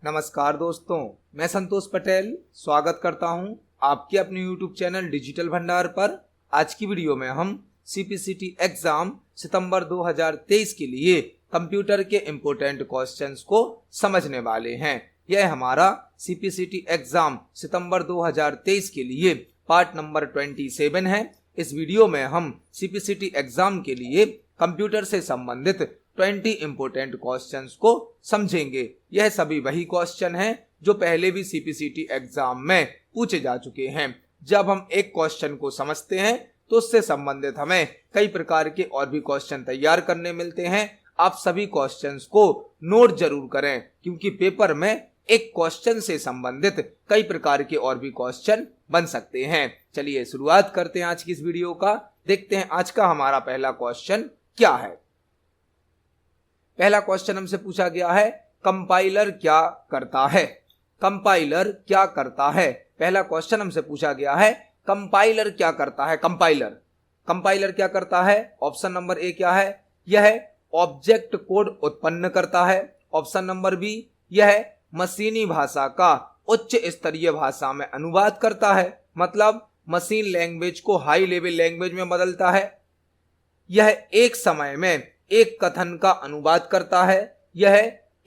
नमस्कार दोस्तों, मैं संतोष पटेल स्वागत करता हूं आपके अपने YouTube चैनल डिजिटल भंडार पर। आज की वीडियो में हम CPCT एग्जाम सितंबर 2023 के लिए कंप्यूटर के इम्पोर्टेंट क्वेश्चंस को समझने वाले हैं। यह हमारा CPCT एग्जाम सितंबर 2023 के लिए पार्ट नंबर 27 है। इस वीडियो में हम CPCT एग्जाम के लिए कंप्यूटर से संबंधित 20 इम्पोर्टेंट क्वेश्चंस को समझेंगे। यह सभी वही क्वेश्चन हैं जो पहले भी CPCT एग्जाम में पूछे जा चुके हैं। जब हम एक क्वेश्चन को समझते हैं तो उससे संबंधित हमें कई प्रकार के और भी क्वेश्चन तैयार करने मिलते हैं। आप सभी क्वेश्चंस को नोट जरूर करें, क्योंकि पेपर में एक क्वेश्चन से संबंधित कई प्रकार के और भी क्वेश्चन बन सकते हैं। चलिए शुरुआत करते हैं आज की इस वीडियो का। देखते हैं आज का हमारा पहला क्वेश्चन क्या है। पहला क्वेश्चन हमसे पूछा गया है, कंपाइलर क्या करता है। कंपाइलर क्या करता है। पहला क्वेश्चन हमसे पूछा गया है, कंपाइलर क्या करता है। कंपाइलर क्या करता है। ऑप्शन नंबर ए क्या है, यह ऑब्जेक्ट कोड उत्पन्न करता है। ऑप्शन नंबर बी, यह मशीनी भाषा का उच्च स्तरीय भाषा में अनुवाद करता है, मतलब मशीन लैंग्वेज को हाई लेवल लैंग्वेज में बदलता है। यह एक समय में एक कथन का अनुवाद करता है। यह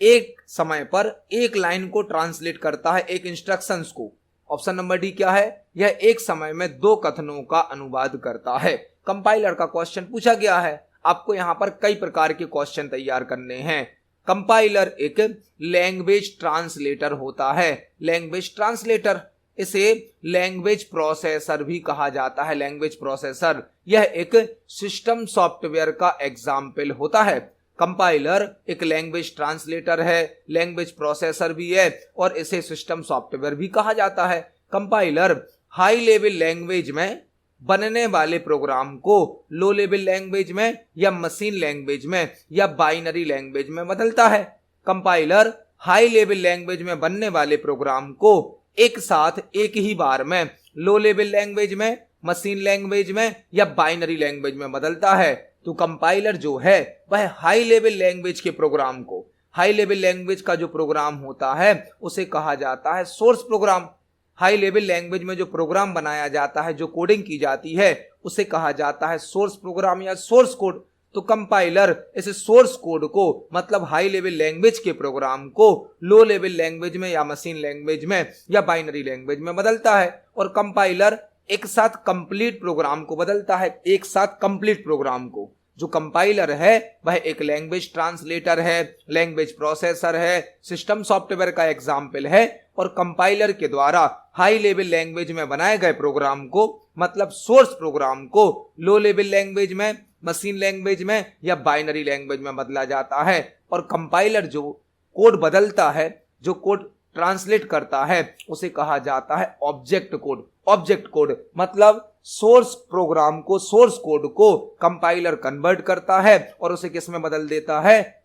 एक समय पर एक लाइन को ट्रांसलेट करता है, एक इंस्ट्रक्शंस को। ऑप्शन नंबर डी क्या है, यह एक समय में दो कथनों का अनुवाद करता है। कंपाइलर का क्वेश्चन पूछा गया है। आपको यहां पर कई प्रकार के क्वेश्चन तैयार करने हैं। कंपाइलर एक लैंग्वेज ट्रांसलेटर होता है। लैंग्वेज ट्रांसलेटर, इसे लैंग्वेज प्रोसेसर भी कहा जाता है। लैंग्वेज प्रोसेसर यह एक सिस्टम सॉफ्टवेयर का एग्जाम्पल होता है। कंपाइलर एक लैंग्वेज ट्रांसलेटर है, लैंग्वेज प्रोसेसर भी है और इसे सिस्टम सॉफ्टवेयर भी कहा जाता है। कंपाइलर हाई लेवल लैंग्वेज में बनने वाले प्रोग्राम को लो लेवल लैंग्वेज में या मशीन लैंग्वेज में या बाइनरी लैंग्वेज में बदलता है। कंपाइलर हाई लेवल लैंग्वेज में बनने वाले प्रोग्राम को एक साथ एक ही बार में लो लेवल लैंग्वेज में, मशीन लैंग्वेज में या बाइनरी लैंग्वेज में बदलता है। तो कंपाइलर जो है वह हाई लेवल लैंग्वेज के प्रोग्राम को, हाई लेवल लैंग्वेज का जो प्रोग्राम होता है उसे कहा जाता है source program. High level language में जो प्रोग्राम बनाया जाता है, जो कोडिंग की जाती है, उसे कहा जाता है सोर्स प्रोग्राम या सोर्स कोड। तो कंपाइलर इस सोर्स कोड को, मतलब हाई लेवल लैंग्वेज के प्रोग्राम को लो लेवल लैंग्वेज में या मशीन लैंग्वेज में या बाइनरी लैंग्वेज में बदलता है। और कंपाइलर एक साथ कंप्लीट प्रोग्राम को बदलता है, एक साथ कंप्लीट प्रोग्राम को। जो कंपाइलर है वह एक लैंग्वेज ट्रांसलेटर है, लैंग्वेज प्रोसेसर है, सिस्टम सॉफ्टवेयर का एग्जाम्पल है। और कंपाइलर के द्वारा हाई लेवल लैंग्वेज में बनाए गए प्रोग्राम को, मतलब सोर्स प्रोग्राम को लो लेवल लैंग्वेज में, मशीन लैंग्वेज में या बाइनरी लैंग्वेज में बदला जाता है। और कंपाइलर जो कोड बदलता है, जो कोड ट्रांसलेट करता है, उसे कहा जाता है ऑब्जेक्ट कोड। ऑब्जेक्ट कोड मतलब सोर्स प्रोग्राम को, सोर्स कोड को कंपाइलर कन्वर्ट करता है और उसे किस में बदल देता है,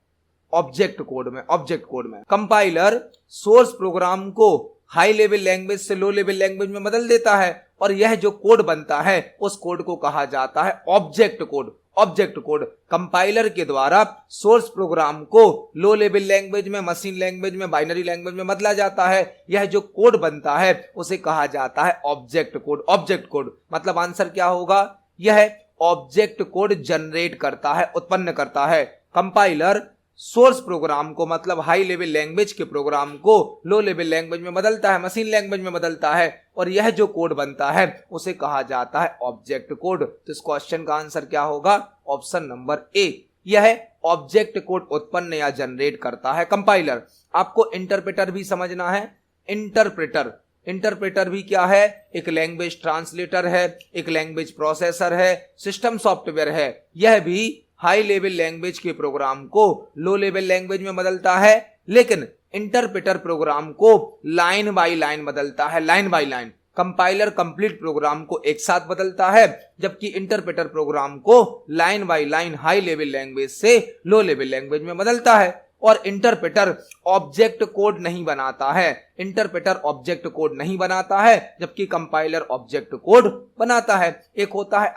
ऑब्जेक्ट कोड में। ऑब्जेक्ट कोड में कंपाइलर सोर्स प्रोग्राम को हाई लेवल लैंग्वेज से लो लेवल लैंग्वेज में बदल देता है और यह जो कोड बनता है उस कोड को कहा जाता है object code. Object code compiler के द्वारा सोर्स प्रोग्राम को लो लेवल लैंग्वेज में, मशीन लैंग्वेज में, बाइनरी लैंग्वेज में बदला जाता है। यह जो कोड बनता है उसे कहा जाता है ऑब्जेक्ट कोड। ऑब्जेक्ट कोड मतलब आंसर क्या होगा, यह ऑब्जेक्ट कोड जनरेट करता है, उत्पन्न करता है। कंपाइलर सोर्स प्रोग्राम को, मतलब हाई लेवल लैंग्वेज के प्रोग्राम को लो लेवल लैंग्वेज में बदलता है, मशीन लैंग्वेज में बदलता है और यह जो कोड बनता है उसे कहा जाता है ऑब्जेक्ट कोड। तो इस क्वेश्चन का आंसर क्या होगा, ऑप्शन नंबर ए, यह ऑब्जेक्ट कोड उत्पन्न या जनरेट करता है कंपाइलर। आपको इंटरप्रेटर भी समझना है। इंटरप्रेटर भी क्या है, एक लैंग्वेज ट्रांसलेटर है, एक लैंग्वेज प्रोसेसर है, सिस्टम सॉफ्टवेयर है। यह भी हाई लेवल लैंग्वेज के प्रोग्राम को लो लेवल लैंग्वेज में बदलता है, लेकिन इंटरप्रेटर प्रोग्राम को लाइन बाय लाइन बदलता है, line by line. Compiler complete program को एक साथ बदलता है, जबकि इंटरप्रेटर प्रोग्राम को line by line high level language से लो लेवल लैंग्वेज में बदलता है। और इंटरप्रेटर ऑब्जेक्ट कोड नहीं बनाता है, इंटरप्रेटर ऑब्जेक्ट कोड नहीं बनाता है, जबकि कंपाइलर ऑब्जेक्ट कोड बनाता है। एक होता है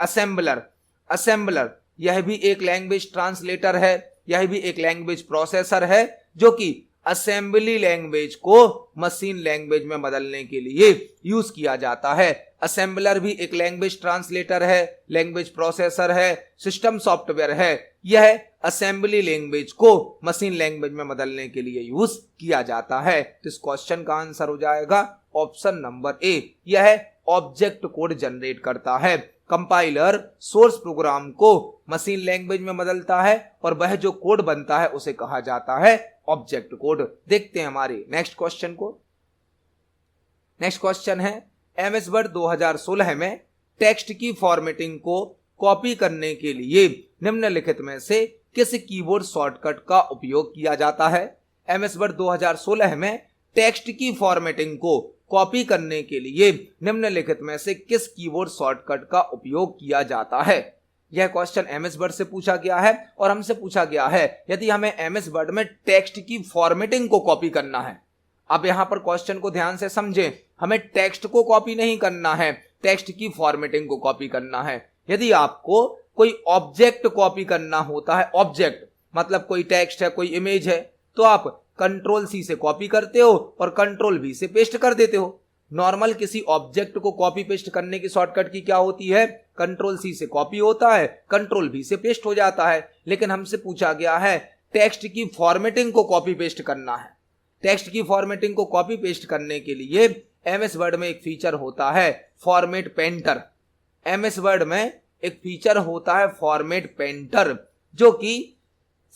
असेंबलर, यह भी एक लैंग्वेज ट्रांसलेटर है, यह भी एक लैंग्वेज प्रोसेसर है, जो कि असेंबली लैंग्वेज को मशीन लैंग्वेज में बदलने के लिए यूज किया जाता है। असेंबलर भी एक लैंग्वेज ट्रांसलेटर है, लैंग्वेज प्रोसेसर है, सिस्टम सॉफ्टवेयर है। यह असेंबली लैंग्वेज को मशीन लैंग्वेज में बदलने के लिए यूज किया जाता है। तो इस क्वेश्चन का आंसर हो जाएगा ऑप्शन नंबर ए। यह ऑब्जेक्ट कोड जनरेट करता है। कंपाइलर सोर्स प्रोग्राम को मशीन लैंग्वेज में बदलता है और वह जो कोड बनता है उसे कहा जाता है ऑब्जेक्ट कोड। देखते हैं हमारे नेक्स्ट क्वेश्चन को। नेक्स्ट क्वेश्चन है एमएस वर्ड 2016 में टेक्स्ट की फॉर्मेटिंग को कॉपी करने के लिए निम्नलिखित में से किस कीबोर्ड शॉर्टकट का उपयोग किया जाता है। एमएस वर्ड 2016 में टेक्स्ट की फॉर्मेटिंग को कॉपी करने के लिए निम्नलिखित में से किस कीबोर्ड शॉर्टकट का उपयोग किया जाता है। यह क्वेश्चन एमएस वर्ड से पूछा गया है और हमसे पूछा गया है यदि हमें एमएस वर्ड में टेक्स्ट की फॉर्मेटिंग को कॉपी करना है। अब यहां पर क्वेश्चन को ध्यान से समझें, हमें टेक्स्ट को कॉपी नहीं करना है, टेक्स्ट की फॉर्मेटिंग को कॉपी करना है। यदि आपको कोई ऑब्जेक्ट कॉपी करना होता है, ऑब्जेक्ट मतलब कोई टेक्स्ट है, कोई इमेज है, तो आप कंट्रोल सी से कॉपी करते हो और कंट्रोल वी से पेस्ट कर देते हो। नॉर्मल किसी ऑब्जेक्ट को कॉपी पेस्ट करने की शॉर्टकट की क्या होती है, कंट्रोल सी से कॉपी होता है, कंट्रोल वी से पेस्ट हो जाता है। लेकिन हमसे पूछा गया है टेक्स्ट की फॉर्मेटिंग को कॉपी पेस्ट करना है। टेक्स्ट की फॉर्मेटिंग को कॉपी पेस्ट करने के लिए एमएस वर्ड में एक फीचर होता है फॉर्मेट पेंटर। एमएस वर्ड में एक फीचर होता है फॉर्मेट पेंटर जो कि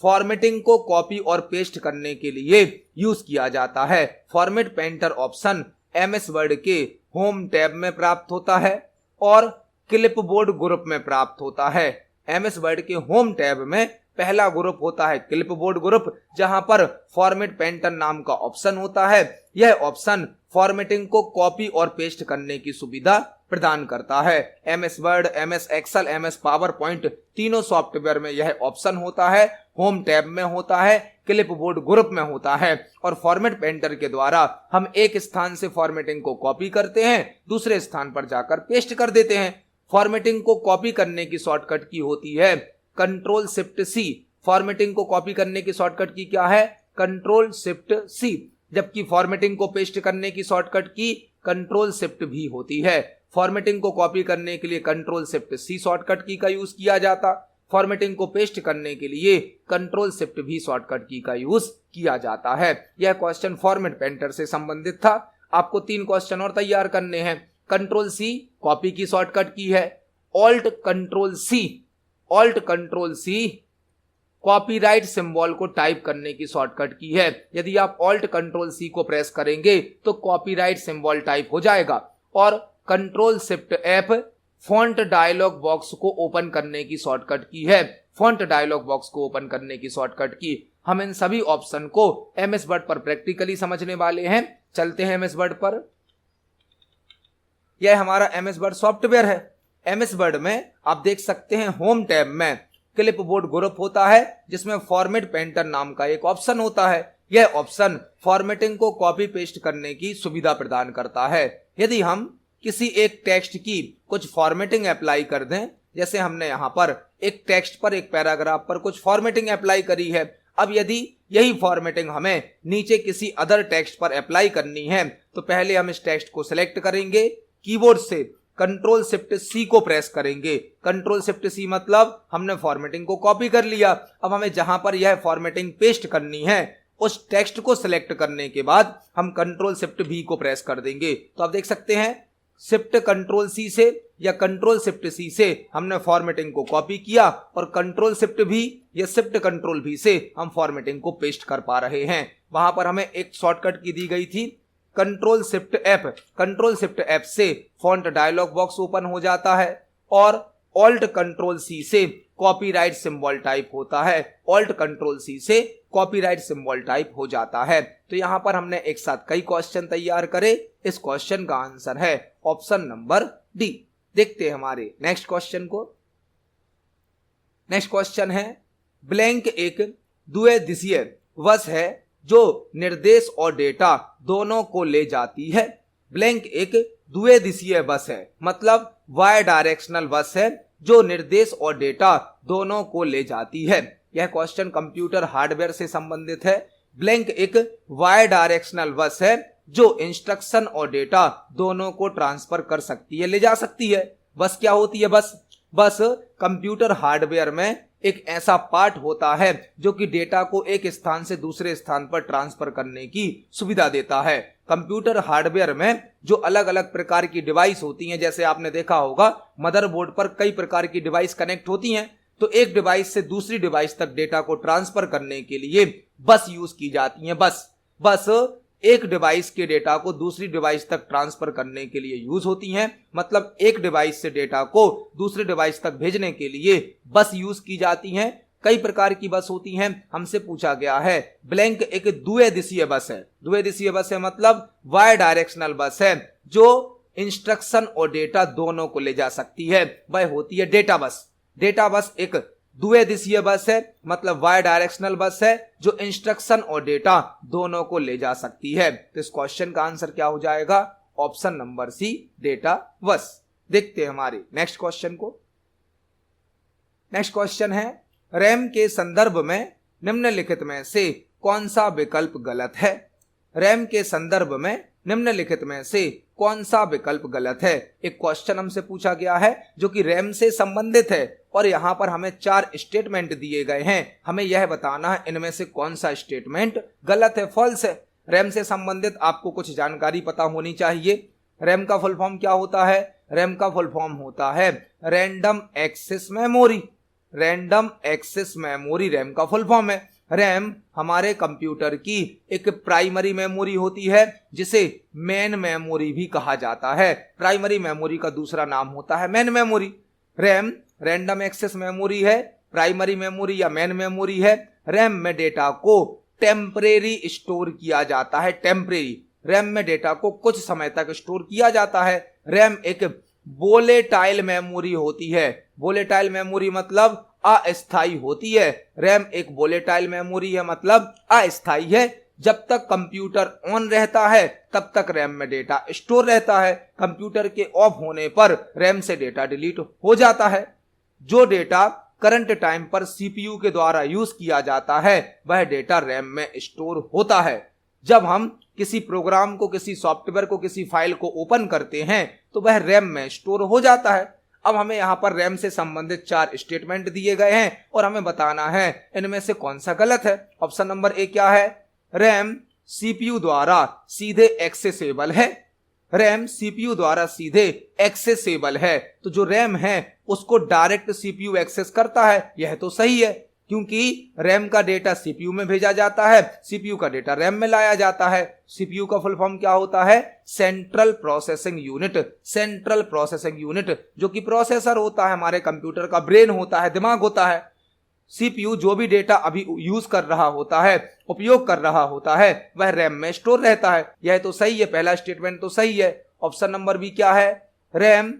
फॉर्मेटिंग को कॉपी और पेस्ट करने के लिए यूज किया जाता है। Format painter option MS word के होम टैब में प्राप्त होता है और क्लिपबोर्ड ग्रुप में प्राप्त होता है। एमएस वर्ड के होम टैब में पहला ग्रुप होता है क्लिपबोर्ड ग्रुप, जहां पर फॉर्मेट पेंटर नाम का ऑप्शन होता है। यह ऑप्शन फॉर्मेटिंग को कॉपी और पेस्ट करने की सुविधा प्रदान करता है। MS Word, MS Excel, MS PowerPoint तीनों सॉफ्टवेयर में यह ऑप्शन होता है। होम टैब में होता है, क्लिपबोर्ड ग्रुप में होता है और फॉर्मेट पेंटर के द्वारा हम एक स्थान से फॉर्मेटिंग को कॉपी करते हैं, दूसरे स्थान पर जाकर पेस्ट कर देते हैं। फॉर्मेटिंग को कॉपी करने की शॉर्टकट की होती है कंट्रोल शिफ्ट सी। फॉर्मेटिंग को कॉपी करने की शॉर्टकट की क्या है, कंट्रोल शिफ्ट सी। जबकि फॉर्मेटिंग को पेस्ट करने की शॉर्टकट की कंट्रोल शिफ्ट भी होती है। फॉर्मेटिंग को कॉपी करने के लिए कंट्रोल शिफ्ट सी शॉर्टकट की का यूज किया जाता, फॉर्मेटिंग को पेस्ट करने के लिए कंट्रोल शिफ्ट भी शॉर्टकट की का यूज किया जाता है। यह क्वेश्चन फॉर्मेट पेंटर से संबंधित था। आपको 3 क्वेश्चन और तैयार करने हैं। कंट्रोल सी कॉपी की शॉर्टकट की है, alt control C copyright symbol को टाइप करने की शॉर्टकट की है। यदि आप ऑल्ट कंट्रोल सी को प्रेस करेंगे तो कॉपीराइट सिंबल टाइप हो जाएगा। और control shift F font dialog box को ओपन करने की शॉर्टकट की है। फॉन्ट डायलॉग बॉक्स को ओपन करने की शॉर्टकट की। हम इन सभी ऑप्शन को एमएस वर्ड पर प्रैक्टिकली समझने वाले हैं। चलते हैं एमएस वर्ड पर। यह हमारा एमएस वर्ड सॉफ्टवेयर है। एमएस वर्ड में आप देख सकते हैं होम टैब में क्लिपबोर्ड ग्रुप होता है जिसमें फॉर्मेट पेंटर नाम का एक ऑप्शन होता है। यह ऑप्शन फॉर्मेटिंग को कॉपी पेस्ट करने की सुविधा प्रदान करता है। यदि हम किसी एक टेक्स्ट की कुछ फॉर्मेटिंग अप्लाई कर दें, जैसे हमने यहाँ पर एक टेक्स्ट पर, एक पैराग्राफ पर कुछ फॉर्मेटिंग अप्लाई करी है, अब यदि यही फॉर्मेटिंग हमें नीचे किसी अदर टेक्स्ट पर अप्लाई करनी है तो पहले हम इस टेक्स्ट को सिलेक्ट करेंगे, कीबोर्ड से कंट्रोल शिफ्ट सी को प्रेस करेंगे। कंट्रोल शिफ्ट सी मतलब हमने फॉर्मेटिंग को कॉपी कर लिया। अब हमें जहां पर यह फॉर्मेटिंग पेस्ट करनी है उस टेक्स्ट को सिलेक्ट करने के बाद हम कंट्रोल शिफ्ट भी को प्रेस कर देंगे। तो आप देख सकते हैं शिफ्ट कंट्रोल सी से या कंट्रोल शिफ्ट सी से हमने फॉर्मेटिंग को कॉपी किया और कंट्रोल शिफ्ट भी या शिफ्ट कंट्रोल भी से हम फॉर्मेटिंग को पेस्ट कर पा रहे हैं। वहां पर हमें एक शॉर्टकट की दी गई थी control shift F. Control shift F से फॉन्ट डायलॉग बॉक्स ओपन हो जाता है और ऑल्ट कंट्रोल सी से कॉपीराइट सिंबल टाइप होता है। ऑल्ट कंट्रोल सी से कॉपीराइट सिंबल टाइप हो जाता है। तो यहां पर हमने एक साथ कई क्वेश्चन तैयार करे। इस क्वेश्चन का आंसर है ऑप्शन नंबर डी। देखते हैं हमारे नेक्स्ट क्वेश्चन को। नेक्स्ट क्वेश्चन है ब्लैंक एक द्विदिशीय बस है जो निर्देश और डेटा दोनों को ले जाती है। ब्लैंक एक द्विदिशीय बस है मतलब वाई डायरेक्शनल बस है जो निर्देश और डेटा दोनों को ले जाती है। यह क्वेश्चन कंप्यूटर हार्डवेयर से संबंधित है। ब्लैंक एक वाई डायरेक्शनल बस है जो इंस्ट्रक्शन और डेटा दोनों को ट्रांसफर कर सकती है, ले जा सकती है। बस क्या होती है? बस कंप्यूटर हार्डवेयर में एक ऐसा पार्ट होता है जो कि डेटा को एक स्थान से दूसरे स्थान पर ट्रांसफर करने की सुविधा देता है। कंप्यूटर हार्डवेयर में जो अलग अलग प्रकार की डिवाइस होती हैं, जैसे आपने देखा होगा मदरबोर्ड पर कई प्रकार की डिवाइस कनेक्ट होती हैं, तो एक डिवाइस से दूसरी डिवाइस तक डेटा को ट्रांसफर करने के लिए बस यूज की जाती है। बस एक डिवाइस के डेटा को दूसरी डिवाइस तक ट्रांसफर करने के लिए यूज होती हैं। मतलब एक डिवाइस से डेटा को दूसरी डिवाइस तक भेजने के लिए बस यूज की जाती हैं। कई प्रकार की बस होती हैं। हमसे पूछा गया है ब्लैंक एक द्विदिशीय बस है। द्विदिशीय बस है मतलब वाई डायरेक्शनल बस है जो इंस्ट्रक्शन और डेटा दोनों को ले जा सकती है, वह होती है डेटा बस। डेटा बस एक द्विदिशीय बस है मतलब वाई डायरेक्शनल बस है जो इंस्ट्रक्शन और डेटा दोनों को ले जा सकती है। तो इस क्वेश्चन का आंसर क्या हो जाएगा? ऑप्शन नंबर सी, डेटा बस। देखते हैं हमारे नेक्स्ट क्वेश्चन को। नेक्स्ट क्वेश्चन है रैम के संदर्भ में निम्नलिखित में से कौन सा विकल्प गलत है? रैम के संदर्भ में निम्नलिखित में से कौन सा विकल्प गलत है? एक क्वेश्चन हमसे पूछा गया है जो कि रैम से संबंधित है और यहां पर हमें 4 स्टेटमेंट दिए गए हैं। हमें यह बताना है इनमें से कौन सा स्टेटमेंट गलत है, फॉल्स है। रैम से संबंधित आपको कुछ जानकारी पता होनी चाहिए। रैम का फुल फॉर्म क्या होता है? रैम का फुल फॉर्म होता है random access memory. Random access memory RAM का फुल फॉर्म है। रैम हमारे कंप्यूटर की एक प्राइमरी मेमोरी होती है जिसे मेन मेमोरी भी कहा जाता है। प्राइमरी मेमोरी का दूसरा नाम होता है main memory. RAM random access memory है, प्राइमरी मेमोरी या मेन मेमोरी है। रैम में डेटा को टेम्परेरी स्टोर किया जाता है। टेम्परेरी रैम में डेटा को कुछ समय तक स्टोर किया जाता है। रैम एक वोलेटाइल मेमोरी होती है। वोलेटाइल मेमोरी मतलब अस्थाई होती है। रैम एक वोलेटाइल मेमोरी है मतलब अस्थाई है। जब तक कंप्यूटर ऑन रहता है तब तक रैम में डेटा स्टोर रहता है। कंप्यूटर के ऑफ होने पर रैम से डेटा डिलीट हो जाता है। जो डेटा करंट टाइम पर सीपीयू के द्वारा यूज किया जाता है वह डेटा रैम में स्टोर होता है। जब हम किसी प्रोग्राम को, किसी सॉफ्टवेयर को, किसी फाइल को ओपन करते हैं तो वह रैम में स्टोर हो जाता है। अब हमें यहां पर रैम से संबंधित 4 स्टेटमेंट दिए गए हैं और हमें बताना है इनमें से कौन सा गलत है। ऑप्शन नंबर ए क्या है? रैम सीपीयू द्वारा सीधे एक्सेसेबल है। रैम सीपीयू द्वारा सीधे एक्सेसेबल है तो जो रैम है उसको डायरेक्ट सीपीयू एक्सेस करता है, यह तो सही है क्योंकि रैम का डेटा सीपीयू में भेजा जाता है, सीपीयू का डेटा रैम में लाया जाता है। सीपीयू का फुल फॉर्म क्या होता है? Central processing unit. Central processing unit जो कि प्रोसेसर होता है, हमारे कंप्यूटर का ब्रेन होता है, दिमाग होता है। सीपीयू जो भी डेटा अभी यूज कर रहा होता है, उपयोग कर रहा होता है, वह रैम में स्टोर रहता है। यह तो सही है, पहला स्टेटमेंट तो सही है। ऑप्शन नंबर बी क्या है? रैम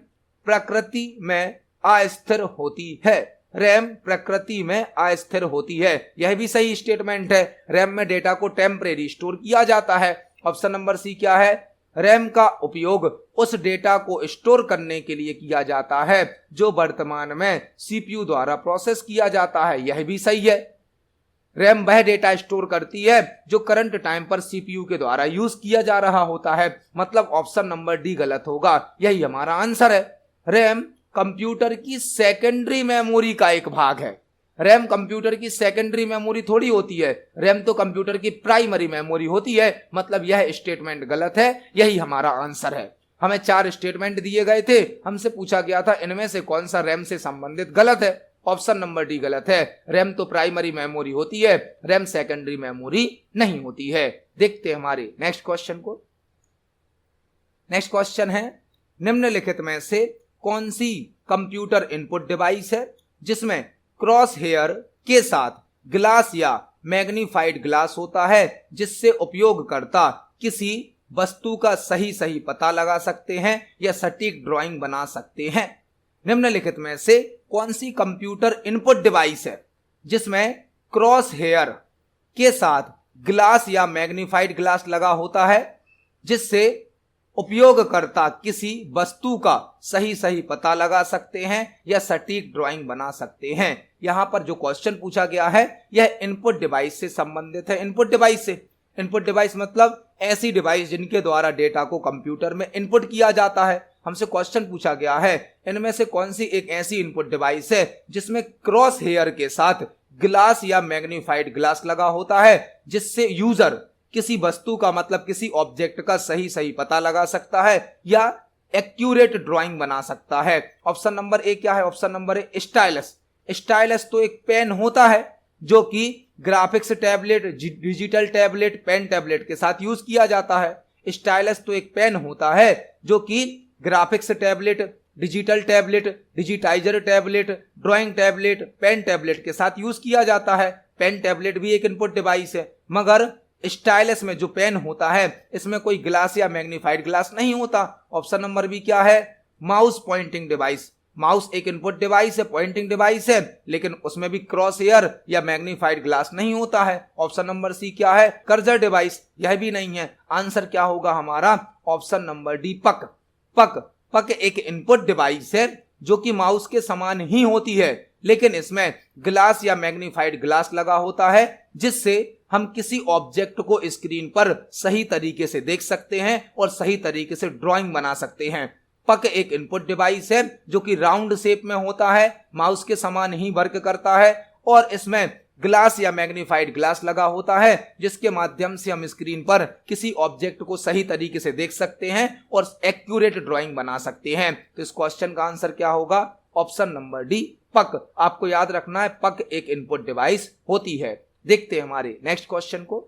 प्रकृति में अस्थिर होती है। रैम प्रकृति में अस्थिर होती है, यह भी सही स्टेटमेंट है। रैम में डेटा को टेम्परेरी स्टोर किया जाता है। ऑप्शन नंबर सी क्या है? रैम का उपयोग उस डेटा को स्टोर करने के लिए किया जाता है जो वर्तमान में सीपीयू द्वारा प्रोसेस किया जाता है, यह भी सही है। रैम वह डेटा स्टोर करती है जो करंट टाइम पर सीपीयू के द्वारा यूज किया जा रहा होता है। मतलब ऑप्शन नंबर डी गलत होगा, यही हमारा आंसर है। रैम कंप्यूटर की सेकेंडरी मेमोरी का एक भाग है। रैम कंप्यूटर की सेकेंडरी मेमोरी थोड़ी होती है, रैम तो कंप्यूटर की प्राइमरी मेमोरी होती है। मतलब यह स्टेटमेंट गलत है, यही हमारा आंसर है। हमें 4 स्टेटमेंट दिए गए थे, हमसे पूछा गया था इनमें से कौन सा रैम से संबंधित गलत है। ऑप्शन नंबर डी गलत है। रैम तो प्राइमरी मेमोरी होती है, रैम सेकेंडरी मेमोरी नहीं होती है। देखते हैं हमारे नेक्स्ट क्वेश्चन को। नेक्स्ट क्वेश्चन है निम्नलिखित में से कौन सी कंप्यूटर इनपुट डिवाइस है जिसमें क्रॉस हेयर के साथ ग्लास या मैग्नीफाइड ग्लास होता है जिससे उपयोगकर्ता किसी वस्तु का सही पता लगा सकते हैं या सटीक ड्राइंग बना सकते हैं। निम्नलिखित में से कौन सी कंप्यूटर इनपुट डिवाइस है जिसमें क्रॉस हेयर के साथ ग्लास या मैग्नीफाइड ग्लास लगा होता है जिससे उपयोगकर्ता किसी वस्तु का सही पता लगा सकते हैं या सटीक ड्राइंग बना सकते हैं। यहाँ पर जो क्वेश्चन पूछा गया है यह इनपुट डिवाइस से संबंधित है। इनपुट डिवाइस मतलब ऐसी डिवाइस जिनके द्वारा डेटा को कंप्यूटर में इनपुट किया जाता है। हमसे क्वेश्चन पूछा गया है इनमें से कौन सी एक ऐसी इनपुट डिवाइस है जिसमें क्रॉस हेयर के साथ ग्लास या मैग्नीफाइड ग्लास लगा होता है, जिससे यूजर किसी वस्तु का मतलब किसी ऑब्जेक्ट का सही पता लगा सकता है या एक्यूरेट ड्राइंग बना सकता है। ऑप्शन नंबर ए क्या है? ऑप्शन नंबर ए स्टाइलस तो एक पेन होता है जो कि graphics tablet, digital tablet, pen tablet के साथ यूज किया जाता है। स्टाइलस तो एक पेन होता है जो कि graphics tablet, digital tablet, digitiser tablet, drawing tablet, pen tablet के साथ यूज किया जाता है। पेन टैबलेट भी एक इनपुट डिवाइस है, मगर स्टाइलस में जो पेन होता है इसमें कोई ग्लास या मैग्नीफाइड ग्लास नहीं होता। ऑप्शन नंबर बी क्या है? Mouse pointing device. माउस एक इनपुट डिवाइस है, पॉइंटिंग डिवाइस है, लेकिन उसमें भी क्रॉस हेयर या मैग्नीफाइड ग्लास नहीं होता है। ऑप्शन नंबर सी क्या है? Cursor device. यह भी नहीं है। आंसर क्या होगा हमारा? ऑप्शन नंबर डी पक एक इनपुट डिवाइस है जो कि माउस के समान ही होती है, लेकिन इसमें ग्लास या मैग्नीफाइड ग्लास लगा होता है, जिससे हम किसी ऑब्जेक्ट को स्क्रीन पर सही तरीके से देख सकते हैं और सही तरीके से ड्राइंग बना सकते हैं। पक एक इनपुट डिवाइस है जो कि राउंड शेप में होता है, माउस के समान ही वर्क करता है और इसमें ग्लास या मैग्नीफाइड ग्लास लगा होता है, जिसके माध्यम से हम स्क्रीन पर किसी ऑब्जेक्ट को सही तरीके से देख सकते हैं और एक्यूरेट ड्राइंग बना सकते हैं। तो इस क्वेश्चन का आंसर क्या होगा? ऑप्शन नंबर डी पक। आपको याद रखना है पक एक इनपुट डिवाइस होती है। देखते हैं हमारे नेक्स्ट क्वेश्चन को।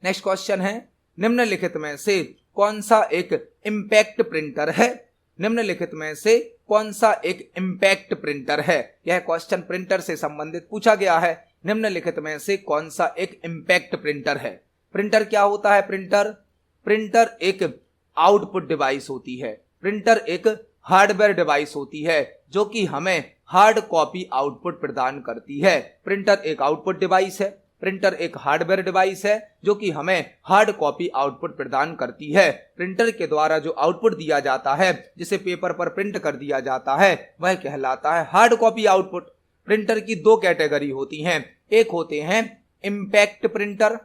नेक्स्ट क्वेश्चन है, निम्नलिखित में से कौन सा एक इंपैक्ट प्रिंटर है? निम्नलिखित में से कौन सा एक इंपैक्ट प्रिंटर है? यह क्वेश्चन प्रिंटर से संबंधित पूछा गया है। निम्नलिखित में से कौन सा एक इंपैक्ट प्रिंटर है? प्रिंटर क्या होता है? प्रिंटर एक आउटपुट डिवाइस होती है। प्रिंटर एक हार्डवेयर डिवाइस होती है जो कि हमें हार्ड कॉपी आउटपुट प्रदान करती है। प्रिंटर एक आउटपुट डिवाइस है। प्रिंटर एक हार्डवेयर डिवाइस है जो कि हमें हार्ड कॉपी आउटपुट प्रदान करती है। प्रिंटर के द्वारा जो आउटपुट दिया जाता है, जिसे पेपर पर प्रिंट कर दिया जाता है, वह कहलाता है हार्ड कॉपी आउटपुट। प्रिंटर की दो कैटेगरी होती हैं, एक होते हैं इंपैक्ट प्रिंटर,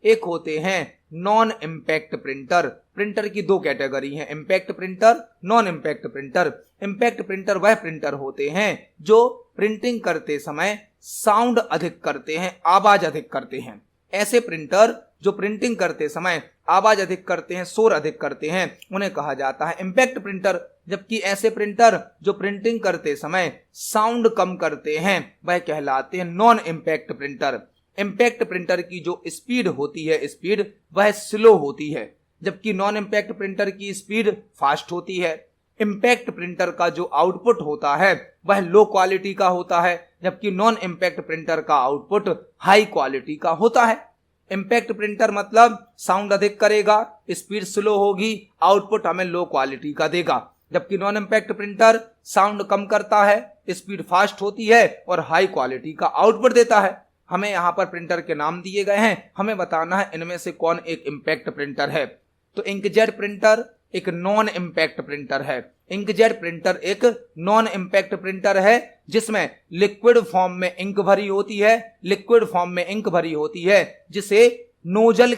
एक होते हैं नॉन इंपैक्ट प्रिंटर। प्रिंटर की दो कैटेगरी हैं, impact printer, non impact printer. Impact printer वह प्रिंटर होते हैं जो प्रिंटिंग करते समय साउंड अधिक करते हैं, आवाज अधिक करते हैं। ऐसे प्रिंटर जो प्रिंटिंग करते समय आवाज अधिक करते हैं, शोर अधिक करते हैं, उन्हें कहा जाता है इंपैक्ट प्रिंटर। जबकि ऐसे प्रिंटर जो प्रिंटिंग करते समय साउंड कम करते हैं, वह कहलाते हैं non impact printer. Impact printer की जो स्पीड होती है, वह स्लो होती है, जबकि नॉन इंपैक्ट प्रिंटर की स्पीड फास्ट होती है। इंपैक्ट प्रिंटर का जो आउटपुट होता है वह लो क्वालिटी का होता है, जबकि नॉन इंपैक्ट प्रिंटर का आउटपुट हाई क्वालिटी का होता है। इंपैक्ट प्रिंटर मतलब साउंड अधिक करेगा, स्पीड स्लो होगी, आउटपुट हमें लो क्वालिटी का देगा। जबकि नॉन इंपैक्ट प्रिंटर साउंड कम करता है, स्पीड फास्ट होती है और हाई क्वालिटी का आउटपुट देता है। हमें यहाँ पर प्रिंटर के नाम दिए गए हैं, हमें बताना है इनमें से कौन एक इंपैक्ट प्रिंटर है। तो इंकजेट प्रिंटर एक नॉन इंपैक्ट प्रिंटर है। इंकजेट प्रिंटर एक नॉन इंपैक्ट प्रिंटर है जिसमें लिक्विड फॉर्म में इंक भरी होती है, जिसे नोजल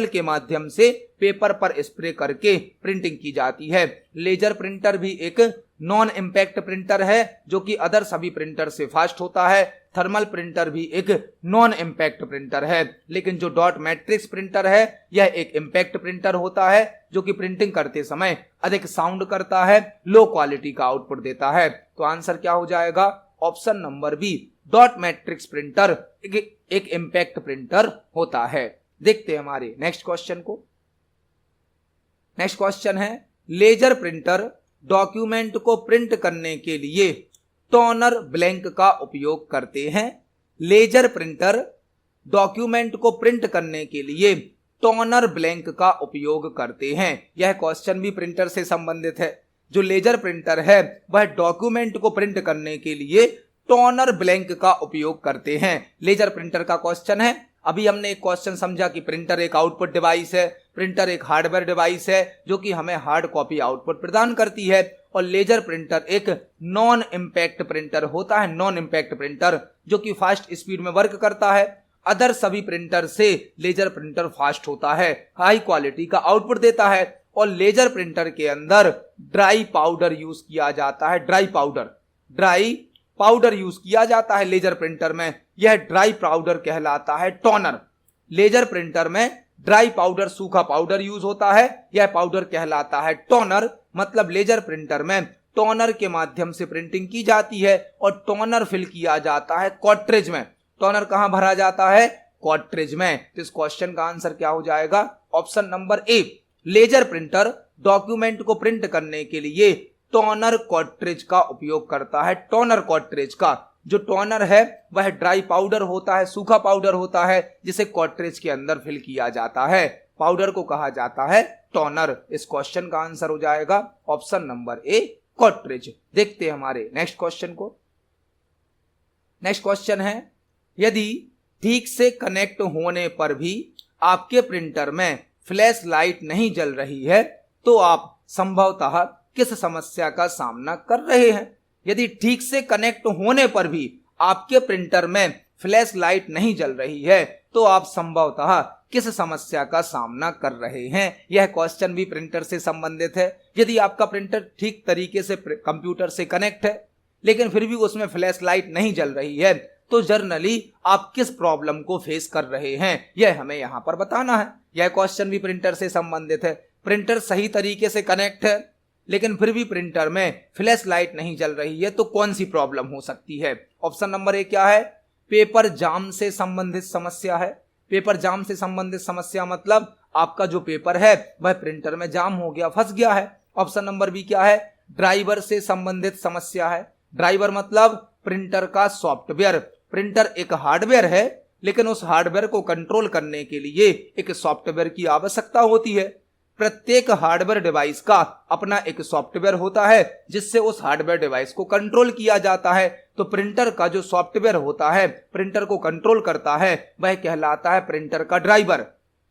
के माध्यम से पेपर पर स्प्रे करके प्रिंटिंग की जाती है। लेजर प्रिंटर भी एक नॉन इंपैक्ट प्रिंटर है जो कि अदर सभी प्रिंटर से फास्ट होता है। थर्मल प्रिंटर भी एक नॉन इंपैक्ट प्रिंटर है। लेकिन जो डॉट मैट्रिक्स प्रिंटर है, यह एक इंपैक्ट प्रिंटर होता है जो कि प्रिंटिंग करते समय अधिक साउंड करता है, लो क्वालिटी का आउटपुट देता है। तो आंसर क्या हो जाएगा? Option number B, dot matrix printer एक इंपैक्ट प्रिंटर होता है। देखते हैं हमारे नेक्स्ट क्वेश्चन को। नेक्स्ट क्वेश्चन है, लेजर प्रिंटर डॉक्यूमेंट को प्रिंट करने के लिए टोनर ब्लैंक का उपयोग करते हैं। लेजर प्रिंटर डॉक्यूमेंट को प्रिंट करने के लिए टोनर ब्लैंक का उपयोग करते हैं। यह क्वेश्चन भी प्रिंटर से संबंधित है। जो लेजर प्रिंटर है वह डॉक्यूमेंट को प्रिंट करने के लिए टोनर ब्लैंक का उपयोग करते हैं। लेजर प्रिंटर का क्वेश्चन है। अभी हमने एक क्वेश्चन समझा कि प्रिंटर एक आउटपुट डिवाइस है, प्रिंटर एक हार्डवेयर डिवाइस है जो कि हमें हार्ड कॉपी आउटपुट प्रदान करती है, और लेजर प्रिंटर एक नॉन इम्पैक्ट प्रिंटर होता है, नॉन इम्पैक्ट प्रिंटर जो कि फास्ट स्पीड में वर्क करता है। अदर सभी प्रिंटर से लेजर प्रिंटर फास्ट होता है, हाई क्वालिटी का आउटपुट देता है, और लेजर प्रिंटर के अंदर ड्राई पाउडर यूज किया जाता है, ड्राई पाउडर यूज किया जाता है लेजर प्रिंटर में। यह ड्राई पाउडर कहलाता है टोनर। लेजर प्रिंटर में ड्राई पाउडर, सूखा पाउडर यूज होता है, यह पाउडर कहलाता है टोनर। मतलब लेजर प्रिंटर में टोनर के माध्यम से प्रिंटिंग की जाती है और टोनर फिल किया जाता है कार्ट्रिज में। टोनर कहां भरा जाता है? कार्ट्रिज में। तो इस क्वेश्चन का आंसर क्या हो जाएगा? Option number A. Laser printer document को प्रिंट करने के लिए टोनर कार्ट्रिज का उपयोग करता है। टोनर कार्ट्रिज का जो टोनर है वह ड्राई पाउडर होता है, सूखा पाउडर होता है, जिसे कार्ट्रिज के अंदर फिल किया जाता है। पाउडर को कहा जाता है टोनर। इस क्वेश्चन का आंसर हो जाएगा ऑप्शन नंबर ए, कार्ट्रिज। देखते हैं हमारे नेक्स्ट क्वेश्चन को। नेक्स्ट क्वेश्चन है, यदि ठीक से कनेक्ट होने पर भी आपके प्रिंटर में फ्लैश लाइट नहीं जल रही है तो आप संभवतः किस समस्या का सामना कर रहे हैं? यदि ठीक से कनेक्ट होने पर भी आपके प्रिंटर में फ्लैश लाइट नहीं जल रही है तो आप संभवतः किस समस्या का सामना कर रहे हैं? यह क्वेश्चन भी प्रिंटर से संबंधित है। यदि आपका प्रिंटर ठीक तरीके से कंप्यूटर से कनेक्ट है लेकिन फिर भी उसमें फ्लैश लाइट नहीं जल रही है तो जनरली आप किस प्रॉब्लम को फेस कर रहे हैं, यह हमें यहां पर बताना है। यह क्वेश्चन भी प्रिंटर से संबंधित है। प्रिंटर सही तरीके से कनेक्ट है लेकिन फिर भी प्रिंटर में फ्लैश लाइट नहीं जल रही है तो कौन सी प्रॉब्लम हो सकती है? ऑप्शन नंबर ए क्या है? पेपर जाम से संबंधित समस्या है। पेपर जाम से संबंधित समस्या मतलब आपका जो पेपर है वह प्रिंटर में जाम हो गया, फंस गया है। ऑप्शन नंबर बी क्या है? ड्राइवर से संबंधित समस्या है। ड्राइवर मतलब प्रिंटर का सॉफ्टवेयर। प्रिंटर एक हार्डवेयर है लेकिन उस हार्डवेयर को कंट्रोल करने के लिए एक सॉफ्टवेयर की आवश्यकता होती है। प्रत्येक हार्डवेयर डिवाइस का अपना एक सॉफ्टवेयर होता है जिससे उस हार्डवेयर डिवाइस को कंट्रोल किया जाता है। तो प्रिंटर का जो सॉफ्टवेयर होता है, प्रिंटर को कंट्रोल करता है, वह कहलाता है प्रिंटर का ड्राइवर।